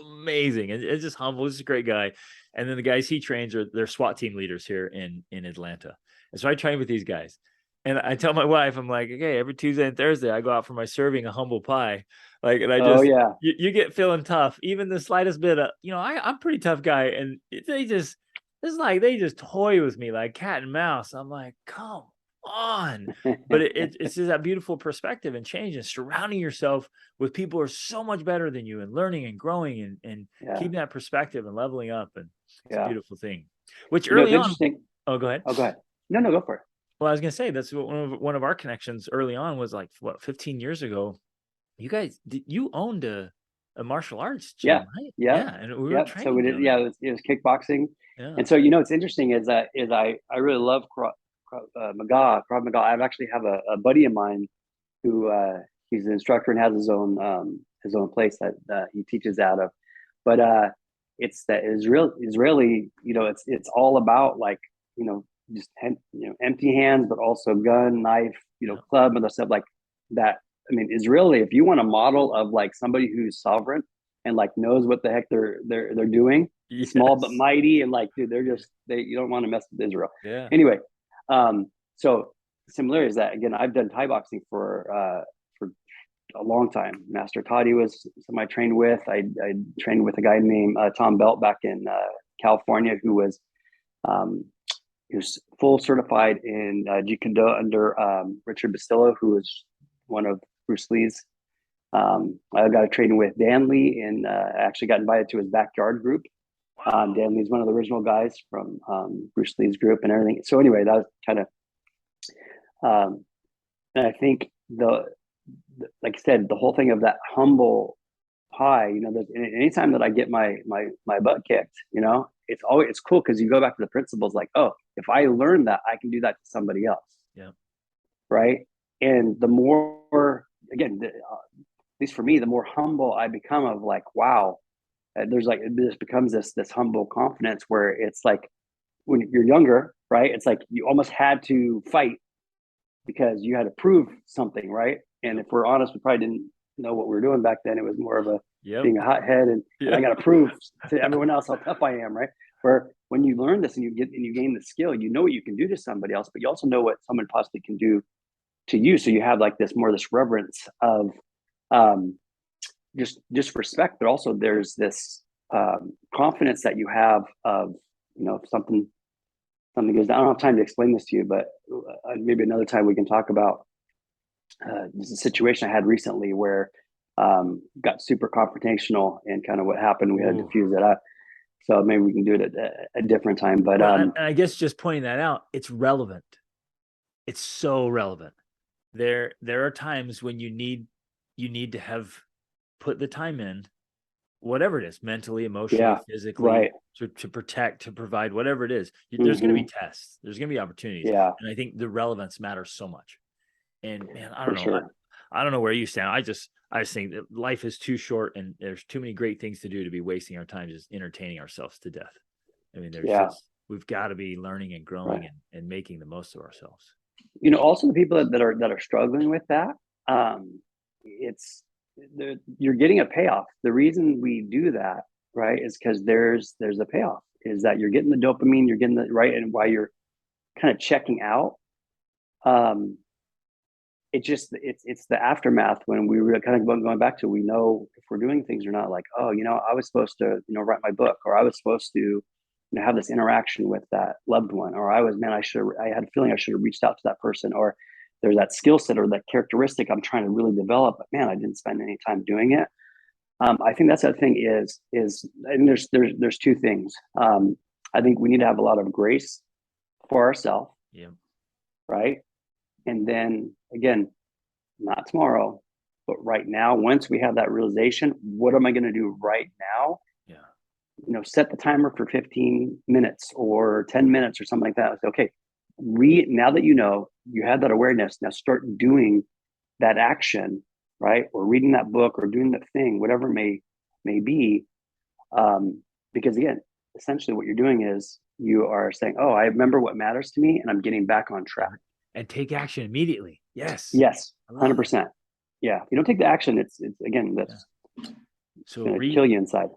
amazing, and it's just humble. He's a great guy. And then the guys he trains they're SWAT team leaders here in Atlanta. And so I train with these guys. And I tell my wife, I'm like, okay, every Tuesday and Thursday, I go out for my serving a humble pie. Like, and I just, you get feeling tough, even the slightest bit of, I'm a pretty tough guy. And they just toy with me like cat and mouse. I'm like, come on. But it's just that beautiful perspective and change, and surrounding yourself with people who are so much better than you, and learning and growing and keeping that perspective and leveling up. And it's a beautiful thing, which early on. Interesting. Oh, go ahead. Oh, go ahead. No, go for it. Well, I was gonna say that's one of our connections early on was like what 15 years ago. You guys, you owned a martial arts gym, Yeah, right? yeah, Yeah, and we were yeah. So we training did. down Yeah, there. it was kickboxing, Yeah. and so what's interesting is that I really love Krav Maga. I actually have a buddy of mine who he's an instructor and has his own place that he teaches out of. But it's that Israeli. It's all about like just empty hands, but also gun, knife, Yeah. club and the stuff like that. I mean, Israeli. If you want a model of like somebody who's sovereign and like knows what the heck they're doing, small but Yes. mighty, and like dude, you don't want to mess with Israel. Yeah. Anyway, so similar is that again, I've done Thai boxing for a long time. Master Toddy was somebody I trained with. I trained with a guy named Tom Belt back in California, who was um, he was full certified in Jeet Kune Do under Richard Bastillo, who was one of Bruce Lee's. I got to train with Dan Lee, and actually got invited to his backyard group. Wow. Dan Lee's one of the original guys from Bruce Lee's group and everything. So anyway, that was kind of, and I think like I said, the whole thing of that humble pie, anytime that I get my butt kicked, it's cool because you go back to the principles like, oh, if I learn that, I can do that to somebody else. Yeah. Right. And the more, again, at least for me, the more humble I become of like, wow, there's like, this becomes this humble confidence where it's like when you're younger, right? It's like you almost had to fight because you had to prove something, right? And if we're honest, we probably didn't know what we were doing back then. It was more of a Yep. being a hothead, and I got to prove to everyone else how tough I am, right? Where when you learn this and you gain the skill, you know what you can do to somebody else, but you also know what someone possibly can do to you. So you have like this reverence of just respect, but also there's this confidence that you have of if something goes down. I don't have time to explain this to you, but maybe another time we can talk about this is a situation I had recently where got super confrontational and kind of what happened. We had to diffuse it up. So maybe we can do it at a different time. But well, and I guess just pointing that out, it's relevant. It's so relevant. There are times when you need to have put the time in, whatever it is, mentally, emotionally, physically, right. to protect, to provide, whatever it is. There's going to be tests. There's going to be opportunities. Yeah. And I think the relevance matters so much. And man, I For don't know. sure. I don't know where you stand. I just think that life is too short and there's too many great things to do to be wasting our time just entertaining ourselves to death. I mean, we've got to be learning and growing and making the most of ourselves. Also the people that are struggling with that, you're getting a payoff. The reason we do that, right, is because there's a payoff. Is that you're getting the dopamine, you're getting the right, and while you're kind of checking out, it's the aftermath when we were kind of going back to, we know if we're doing things or not. Like, oh, I was supposed to write my book, or I was supposed to have this interaction with that loved one, or I had a feeling I should have reached out to that person, or there's that skill set or that characteristic I'm trying to really develop, but man, I didn't spend any time doing it. I think that's the thing is, and there's two things. I think we need to have a lot of grace for ourselves. Yeah. Right. And then again, not tomorrow, but right now, once we have that realization, what am I going to do right now? Yeah. Set the timer for 15 minutes or 10 minutes or something like that. Say, okay, now that you have that awareness, now start doing that action, right? Or reading that book or doing that thing, whatever it may be. Because again, essentially what you're doing is you are saying, oh, I remember what matters to me and I'm getting back on track. And take action immediately. Yes. Yes. 100%. Yeah. If you don't take the action, it's again, that's going to kill you inside.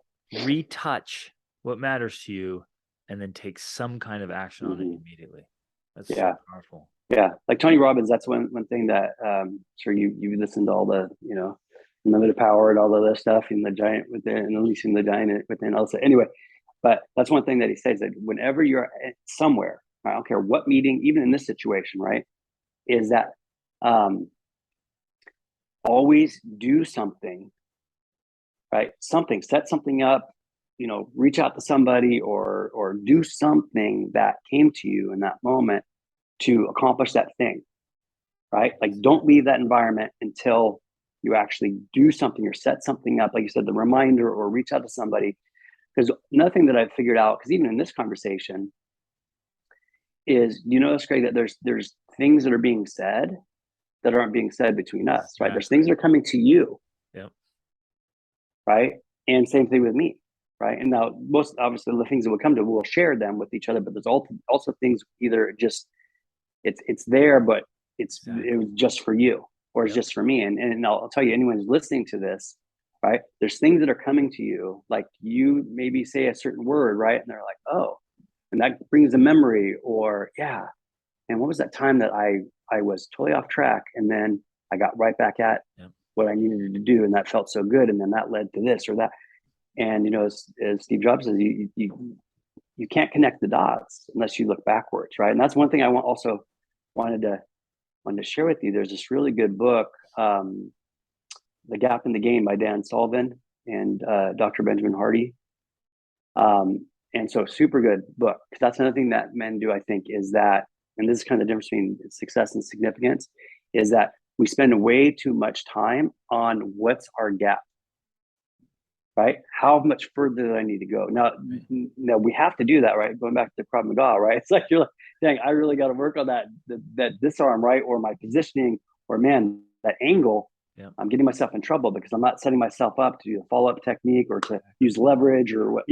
Retouch what matters to you and then take some kind of action on it immediately. That's so powerful. Yeah. Like Tony Robbins, that's one thing that sure you listen to all the, unlimited power and all of this stuff and the giant within and unleashing the giant within also. Anyway, but that's one thing that he says, that whenever you're somewhere, I don't care what meeting, even in this situation, right, is that always do something, right? Set something up, reach out to somebody or do something that came to you in that moment to accomplish that thing, right? Like, don't leave that environment until you actually do something or set something up, like you said, the reminder, or reach out to somebody. Because another thing that I've figured out, because even in this conversation, is, you notice, Greg, that there's things that are being said that aren't being said between us, right? There's things that are coming to you, right? And same thing with me, right? And now, most obviously, the things that will come to, we'll share them with each other, but there's also things either just it's there, but it was just for you, or it's just for me. And I'll tell you, anyone who's listening to this, right? There's things that are coming to you, like you maybe say a certain word, right? And they're like, oh, and that brings a memory, or yeah. And what was that time that I was totally off track, and then I got right back at what I needed to do, and that felt so good, and then that led to this or that. And as Steve Jobs says, you can't connect the dots unless you look backwards, right? And that's one thing I wanted to share with you. There's this really good book, The Gap in the Game, by Dan Sullivan and Dr. Benjamin Hardy. And so, super good book, because that's another thing that men do, I think, is that, and this is kind of the difference between success and significance, is that we spend way too much time on what's our gap, right? How much further do I need to go? Now, we have to do that, right? Going back to Krav Maga, right? It's like, you're like, dang, I really got to work on that disarm, right? Or my positioning, or man, that angle. I'm getting myself in trouble because I'm not setting myself up to do the follow-up technique, or to use leverage, or what,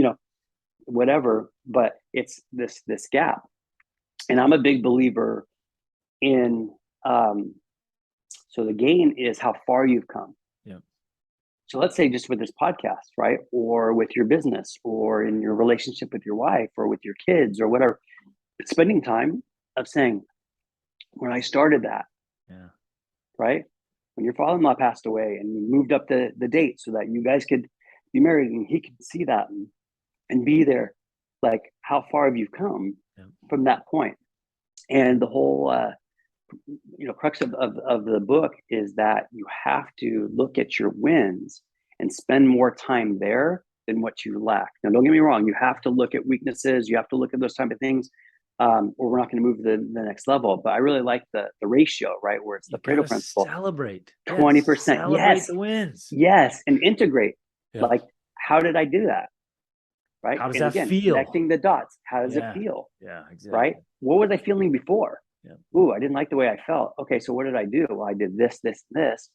whatever. But it's this gap. And I'm a big believer in, so the gain is how far you've come. So let's say just with this podcast, right? Or with your business, or in your relationship with your wife, or with your kids, or whatever, spending time of saying, when I started that, right? When your father-in-law passed away and you moved up the date so that you guys could be married, and he could see that and be there, like, how far have you come from that point? And the whole, crux of the book is that you have to look at your wins and spend more time there than what you lack. Now, don't get me wrong. You have to look at weaknesses. You have to look at those type of things, or we're not going to move to the next level. But I really like the ratio, right? Where it's the Pareto principle. Celebrate 20%. Celebrate the wins. Yes. And integrate. Like, how did I do that? Right. How does that feel? Connecting the dots. How does it feel? Yeah, exactly. Right. What was I feeling before? Ooh, I didn't like the way I felt. Okay, so what did I do? Well, I did this, this, this.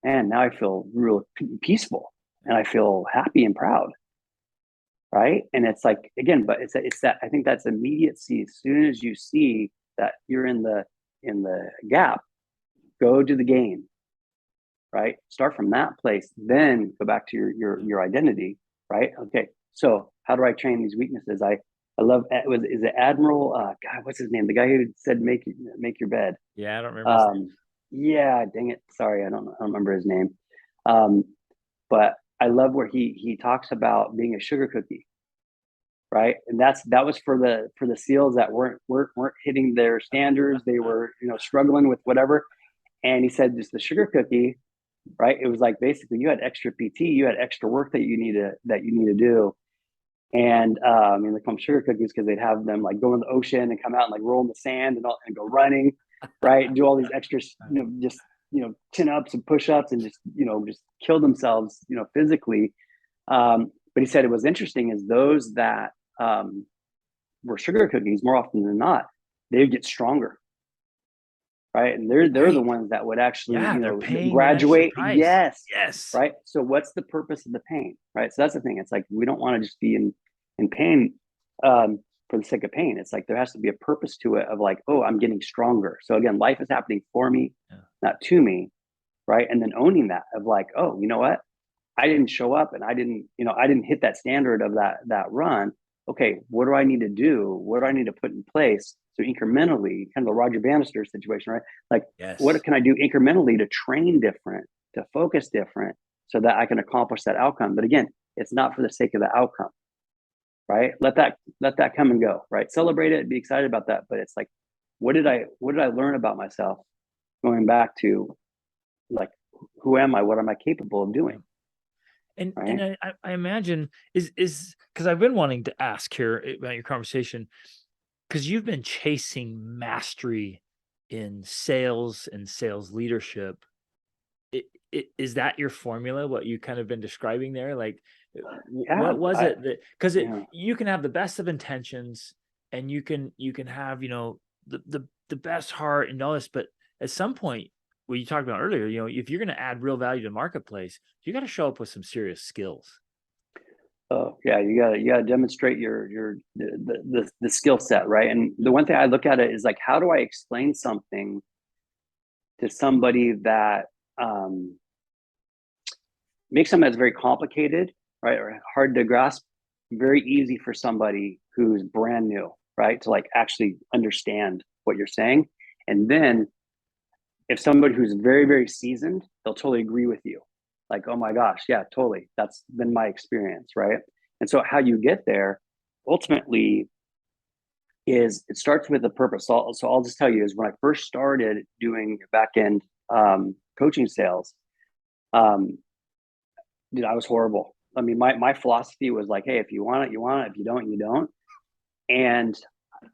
And now I feel real peaceful, and I feel happy and proud. Right. And it's like, again, but it's that, I think that's immediacy. As soon as you see that you're in the gap, go to the gain. Right. Start from that place, then go back to your identity. Right. Okay. So how do I train these weaknesses? I love, is it Admiral, God, what's his name? The guy who said, make your bed. Yeah, I don't remember his name. Yeah, dang it. Sorry, I don't remember his name. But I love where he talks about being a sugar cookie, right? And that was for the SEALs that weren't hitting their standards. They were, struggling with whatever. And he said, just the sugar cookie, right? It was like, basically, you had extra PT, you had extra work that you need to do. And they call them sugar cookies because they'd have them like go in the ocean and come out and like roll in the sand and go running, right? Do all these extra, just chin ups and push ups and just kill themselves, physically. But he said it was interesting is those that were sugar cookies, more often than not, they would get stronger, right? And they're the ones that would actually graduate. Yes, right. So what's the purpose of the pain, right? So that's the thing. It's like we don't want to just be in pain for the sake of pain. It's like there has to be a purpose to it of like, oh, I'm getting stronger. So again, life is happening for me, not to me, right? And then owning that of like, oh, you know what? I didn't show up and I didn't hit that standard of that run. Okay, what do I need to do? What do I need to put in place? So incrementally, kind of the Roger Bannister situation, right? Like, what can I do incrementally to train different, to focus different, so that I can accomplish that outcome? But again, it's not for the sake of the outcome, right? Let that come and go, right? Celebrate it, be excited about that. But it's like, what did I learn about myself? Going back to like, who am I? What am I capable of doing? And I imagine is because I've been wanting to ask here about your conversation. because you've been chasing mastery in sales and sales leadership. Is that your formula? What you kind of been describing there? Like, Yeah, what was it that? Because yeah, you can have the best of intentions, and you can have the best heart and all this, but at some point, what you talked about earlier, if you're going to add real value to the marketplace, you got to show up with some serious skills. oh yeah, you gotta demonstrate the skill set, right? And the one thing I look at it is like, how do I explain something to somebody that um, makes something that's very complicated, right, or hard to grasp, very easy for somebody who's brand new, right, to like actually understand what you're saying. And then if somebody who's very, very seasoned, they'll totally agree with you. Like, oh my gosh, yeah, totally. That's been my experience, right? And so how you get there ultimately is it starts with a purpose. So I'll just tell you is when I first started doing back end coaching sales, um, dude, I was horrible. I mean, my philosophy was like, hey, if you want it, you want it. If you don't, you don't. And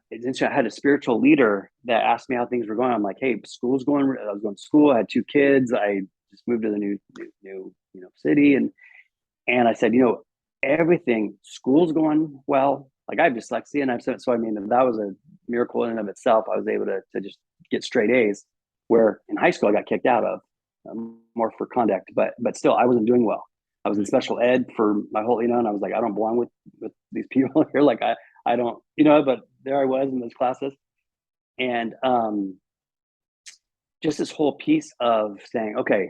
I had a spiritual leader that asked me how things were going. I'm like, hey, school's going. I was going to school. I had 2 kids. I just moved to the new city, and I said, everything. School's going well. Like I have dyslexia, and I've said so. I mean, that was a miracle in and of itself. I was able to just get straight A's. Where in high school I got kicked out of more for conduct, but still I wasn't doing well. I was in special ed for my whole, and I was like, I don't belong with these people here. Like I don't, but there I was in those classes. And just this whole piece of saying, okay,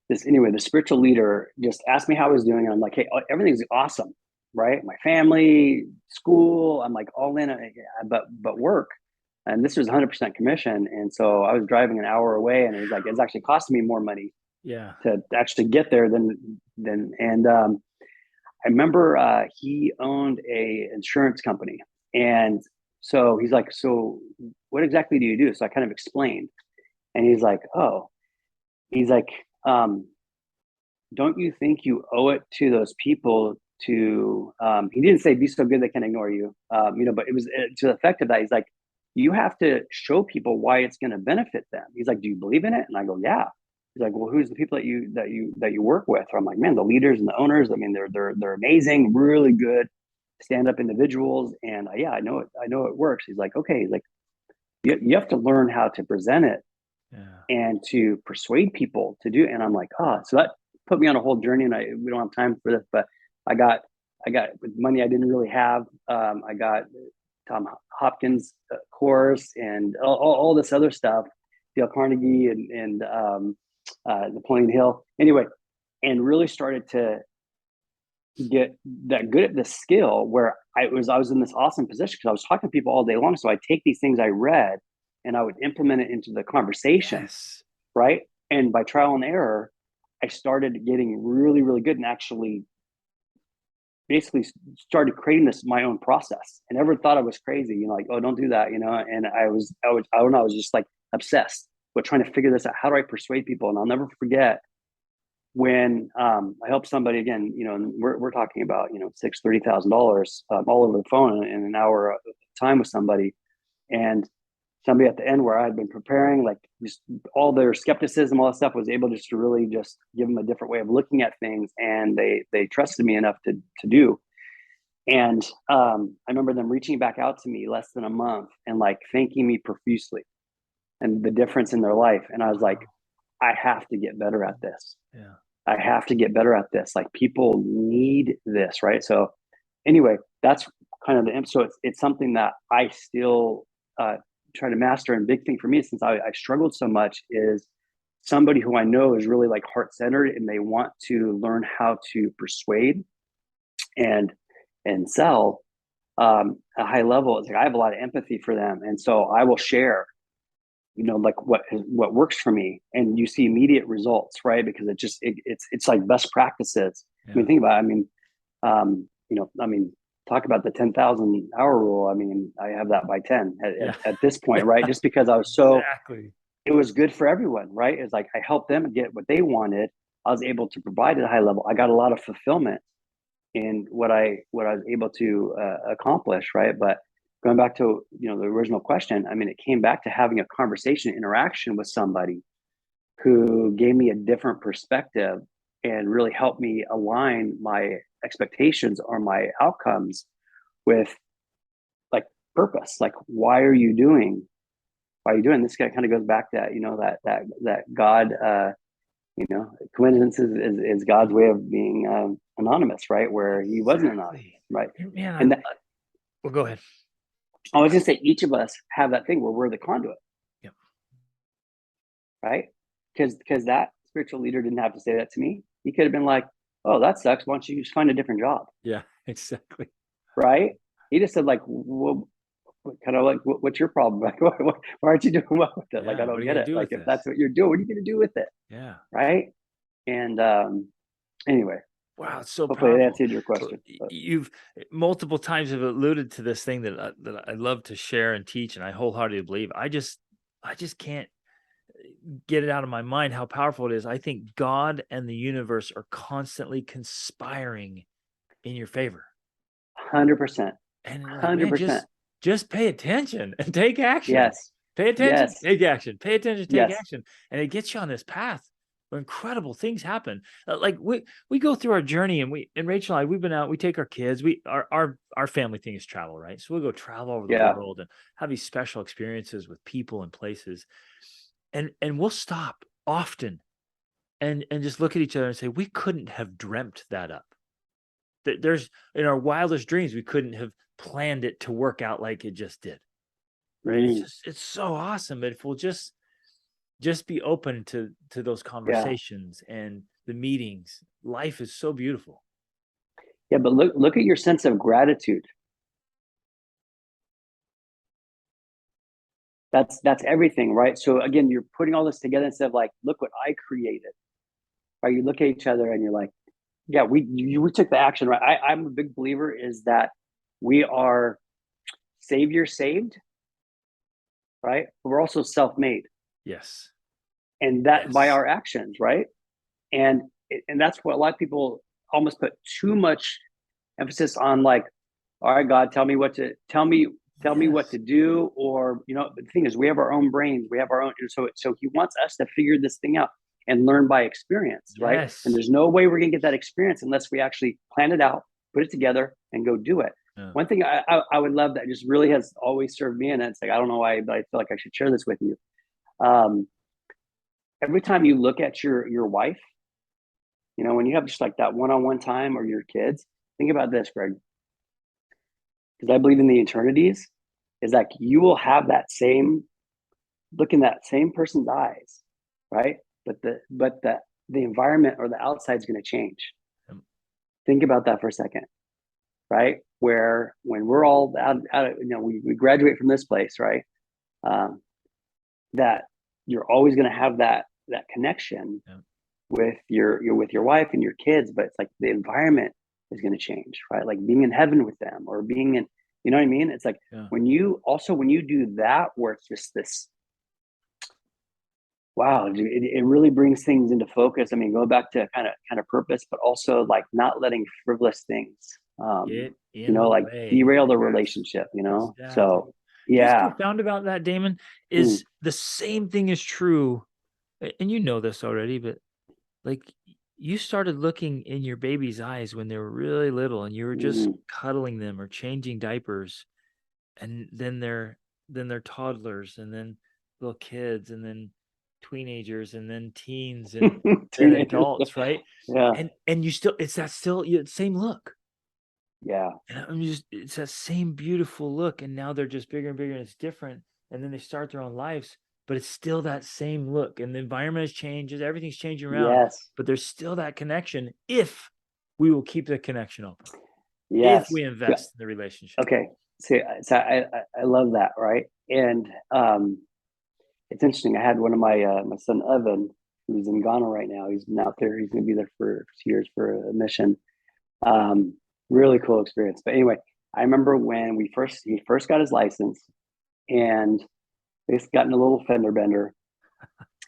the spiritual leader just asked me how I was doing. And I'm like, hey, everything's awesome, right? My family, school, I'm like all in, but work. And this was 100% commission. And so I was driving an hour away, and it was like, it's actually costing me more money Yeah. to actually get there and I remember he owned a insurance company. And so he's like, so what exactly do you do? So I kind of explained, and he's like, oh, he's like, don't you think you owe it to those people to, he didn't say be so good they can ignore you, but it was to the effect of that. He's like, you have to show people why it's going to benefit them. He's like, do you believe in it? And I go, yeah. He's like, well, who's the people that you work with? Or I'm like, man, the leaders and the owners. I mean, they're amazing, really good stand-up individuals. And yeah, I know it works. He's like, okay. He's like, you have to learn how to present it Yeah. and to persuade people to do. And I'm like, so that put me on a whole journey. And we don't have time for this, but I got with money I didn't really have. I got Tom Hopkins course and all this other stuff, Dale Carnegie and Napoleon Hill. Anyway, and really started to get that good at this skill where I was in this awesome position because I was talking to people all day long. So I take these things I read and I would implement it into the conversation. Yes. Right. And by trial and error, I started getting really, really good and actually basically started creating this my own process. And never thought I was crazy, like, oh, don't do that, and I don't know, I was just like obsessed with trying to figure this out. How do I persuade people? And I'll never forget when I helped somebody again, and we're talking about, $30,000 all over the phone in an hour of time with somebody. And somebody at the end where I had been preparing, like just all their skepticism, all that stuff, was able just to really just give them a different way of looking at things. And they trusted me enough to do. And I remember them reaching back out to me less than a month and like thanking me profusely and the difference in their life. And I was like, I have to get better at this. Yeah. I have to get better at this. Like people need this. Right. So anyway, that's kind of so it's something that I still, try to master. And big thing for me, since I struggled so much, is somebody who I know is really like heart-centered and they want to learn how to persuade and sell a high level. It's like I have a lot of empathy for them, and so I will share like what works for me, and you see immediate results, right? Because it's like best practices. Yeah. I mean, think about it. I mean, talk about the 10,000 hour rule. I mean, I have that by 10 at this point, right? Just because I was so, exactly. It was good for everyone, right? It's like I helped them get what they wanted. I was able to provide at a high level. I got a lot of fulfillment. in what I was able to accomplish, right? But going back to the original question, I mean, it came back to having a conversation, interaction with somebody who gave me a different perspective and really helped me align my expectations or my outcomes with like purpose. Like, why are you doing this? Guy kind of goes back to that God, coincidence is God's way of being anonymous, right? Where he wasn't anonymous, right? Man, And well, go ahead. I was gonna say each of us have that thing where we're the conduit. Yep. Right? Because that spiritual leader didn't have to say that to me. He could have been like, "Oh, that sucks. Why don't you just find a different job?" Yeah, exactly. Right? He just said like, "Well, kind of like, what's your problem? Like, why aren't you doing well with it? Yeah, like, I what are don't you get gonna it. do Like, with if this? that's what you're doing, what are you gonna do with it?" Yeah. Right? And anyway, Wow, it's so hopefully powerful. that answered your question. You've multiple times have alluded to this thing that I love to share and teach, and I wholeheartedly believe. I just can't get it out of my mind how powerful it is. I think God and the universe are constantly conspiring in your favor. 100%. And like, man, 100%. just pay attention and take action. Yes. Pay attention, Yes. take action. Pay attention, take Yes. action. And it gets you on this path where incredible things happen. Like we go through our journey, and Rachel and I, we've been out, we take our kids, our family thing is travel, right? So we'll go travel over the Yeah. world and have these special experiences with people and places. And we'll stop often and just look at each other and say, we couldn't have dreamt that up. There's in our wildest dreams, we couldn't have planned it to work out like it just did. Right? It's so awesome. But if we'll just be open to those conversations and the meetings, life is so beautiful. Yeah, but look at your sense of gratitude. That's everything, right? So again, you're putting all this together instead of like, look what I created. Right? You look at each other and you're like, yeah, we took the action, right? I'm a big believer is that we are savior saved, right? But we're also self-made. Yes. And that by our actions, right? And that's what a lot of people almost put too much emphasis on, like, all right, God, tell me what to do. Or, but the thing is, we have our own brains, we have our own, so he wants us to figure this thing out and learn by experience, right? And there's no way we're gonna get that experience unless we actually plan it out, put it together, and go do it. One thing I would love that just really has always served me, and it's like, I don't know why, but I feel like I should share this with you. Every time you look at your wife, when you have just like that one-on-one time, or your kids, think about this, Greg, because I believe in the eternities, is like you will have that same look in that same person's eyes, right? But the environment or the outside is going to change. Think about that for a second, right? Where when we're all out we graduate from this place, right? That you're always going to have that connection with your wife and your kids, but it's like the environment is going to change, right? Like being in heaven with them, or being in, you know what I mean? It's like when you do that, where it's just this, wow, dude, it really brings things into focus. I mean, go back to kind of purpose, but also like not letting frivolous things, like derail the relationship, Exactly. So yeah. What's profound about that, Damon, is the same thing is true, and you know this already, but like you started looking in your baby's eyes when they were really little, and you were just cuddling them or changing diapers, and then they're toddlers, and then little kids, and then teenagers, and then teens, and then adults, right? Yeah. And you still, it's that same look. Yeah. And it's that same beautiful look, and now they're just bigger and bigger, and it's different, and then they start their own lives, but it's still that same look, and the environment has changed, everything's changing around. Yes. But there's still that connection if we will keep the connection open. Yes. If we invest in the relationship. Okay. So I love that, right? And it's interesting. I had one of my son Evan, who's in Ghana right now. He's been out there. He's going to be there for 2 years for a mission. Really cool experience. But anyway, I remember when he first got his license, and he's gotten a little fender bender,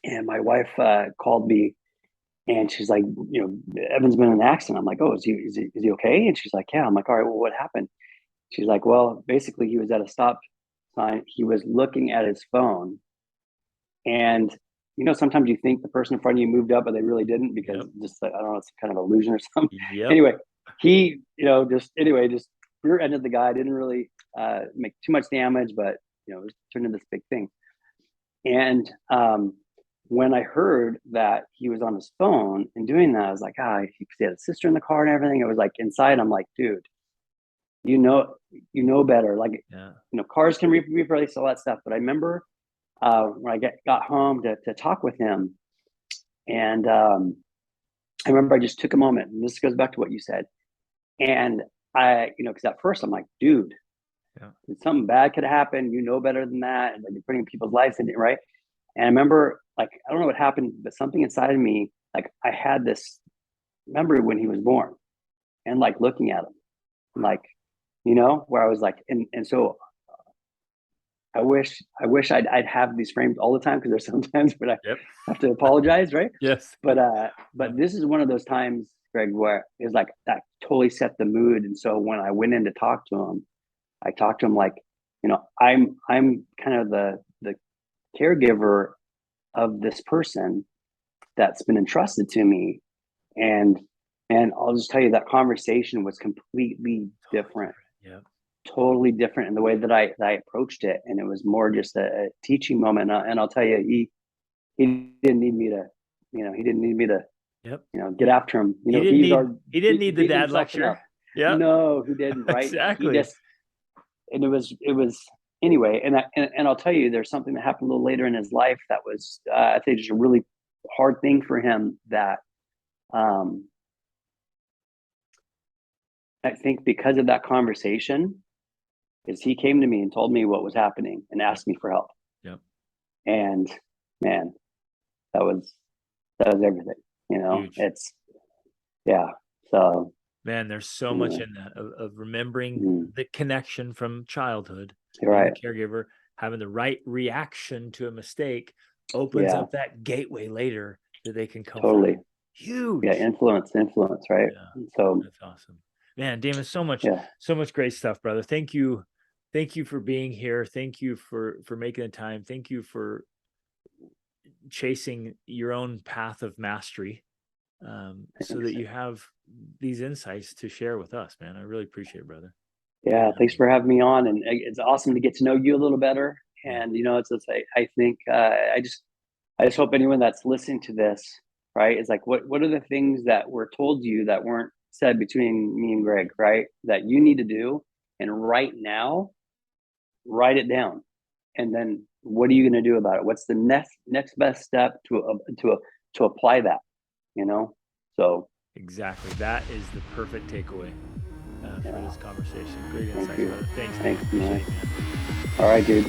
and my wife called me, And she's like, Evan's been in an accident. I'm like, oh, is he okay? And she's like, yeah. I'm like, all right, well, what happened? She's like, well, basically he was at a stop sign. He was looking at his phone, and sometimes you think the person in front of you moved up, but they really didn't, because just, I don't know, it's kind of illusion or something. Anyway, he, just rear-ended the guy. Didn't really make too much damage, but it was turned into this big thing. And when I heard that he was on his phone and doing that, I was like, he had a sister in the car and everything. It was like, inside, I'm like, dude, you know better. Like, cars can replace all that stuff. But I remember when I got home to talk with him, and I remember I just took a moment, and this goes back to what you said. And I, because at first I'm like, dude, something bad could happen. You know better than that. And like, you're putting people's lives in it, right? And I remember, like, I don't know what happened, but something inside of me, like, I had this memory when he was born, and like looking at him, like, where I was like, and so I wish I'd have these frames all the time, because there's sometimes when I have to apologize, right? Yes. But this is one of those times, Greg, where it's like that totally set the mood. And so when I went in to talk to him, I talked to him like, I'm kind of the caregiver of this person that's been entrusted to me. And I'll just tell you, that conversation was completely different. Totally different in the way that I approached it. And it was more just a teaching moment. And I'll tell you, he didn't need me to, get after him. He didn't need the dad lecture. Yeah. No, he didn't. Right. Exactly. And it was anyway. And I'll tell you, there's something that happened a little later in his life that was, I think, just a really hard thing for him, that, I think because of that conversation, is he came to me and told me what was happening and asked me for help. And man, that was everything, Huge. It's, so man, there's so much in that of remembering the connection from childhood. Right. The caregiver having the right reaction to a mistake opens up that gateway later that they can come. Totally. Huge. Yeah. Influence, right? So that's awesome. Man, Damon, so much great stuff, brother. Thank you for being here. Thank you for making the time. Thank you for chasing your own path of mastery, so that you have these insights to share with us, man. I really appreciate it, brother. Yeah. Thanks for having me on. And it's awesome to get to know you a little better. And, I think, I just hope anyone that's listening to this, right, is like, what are the things that were told to you that weren't said between me and Greg, right, that you need to do? And right now, write it down. And then what are you going to do about it? What's the next best step to apply that, So exactly. That is the perfect takeaway for this conversation. Great insight, brother. Thanks, man. All right, dude.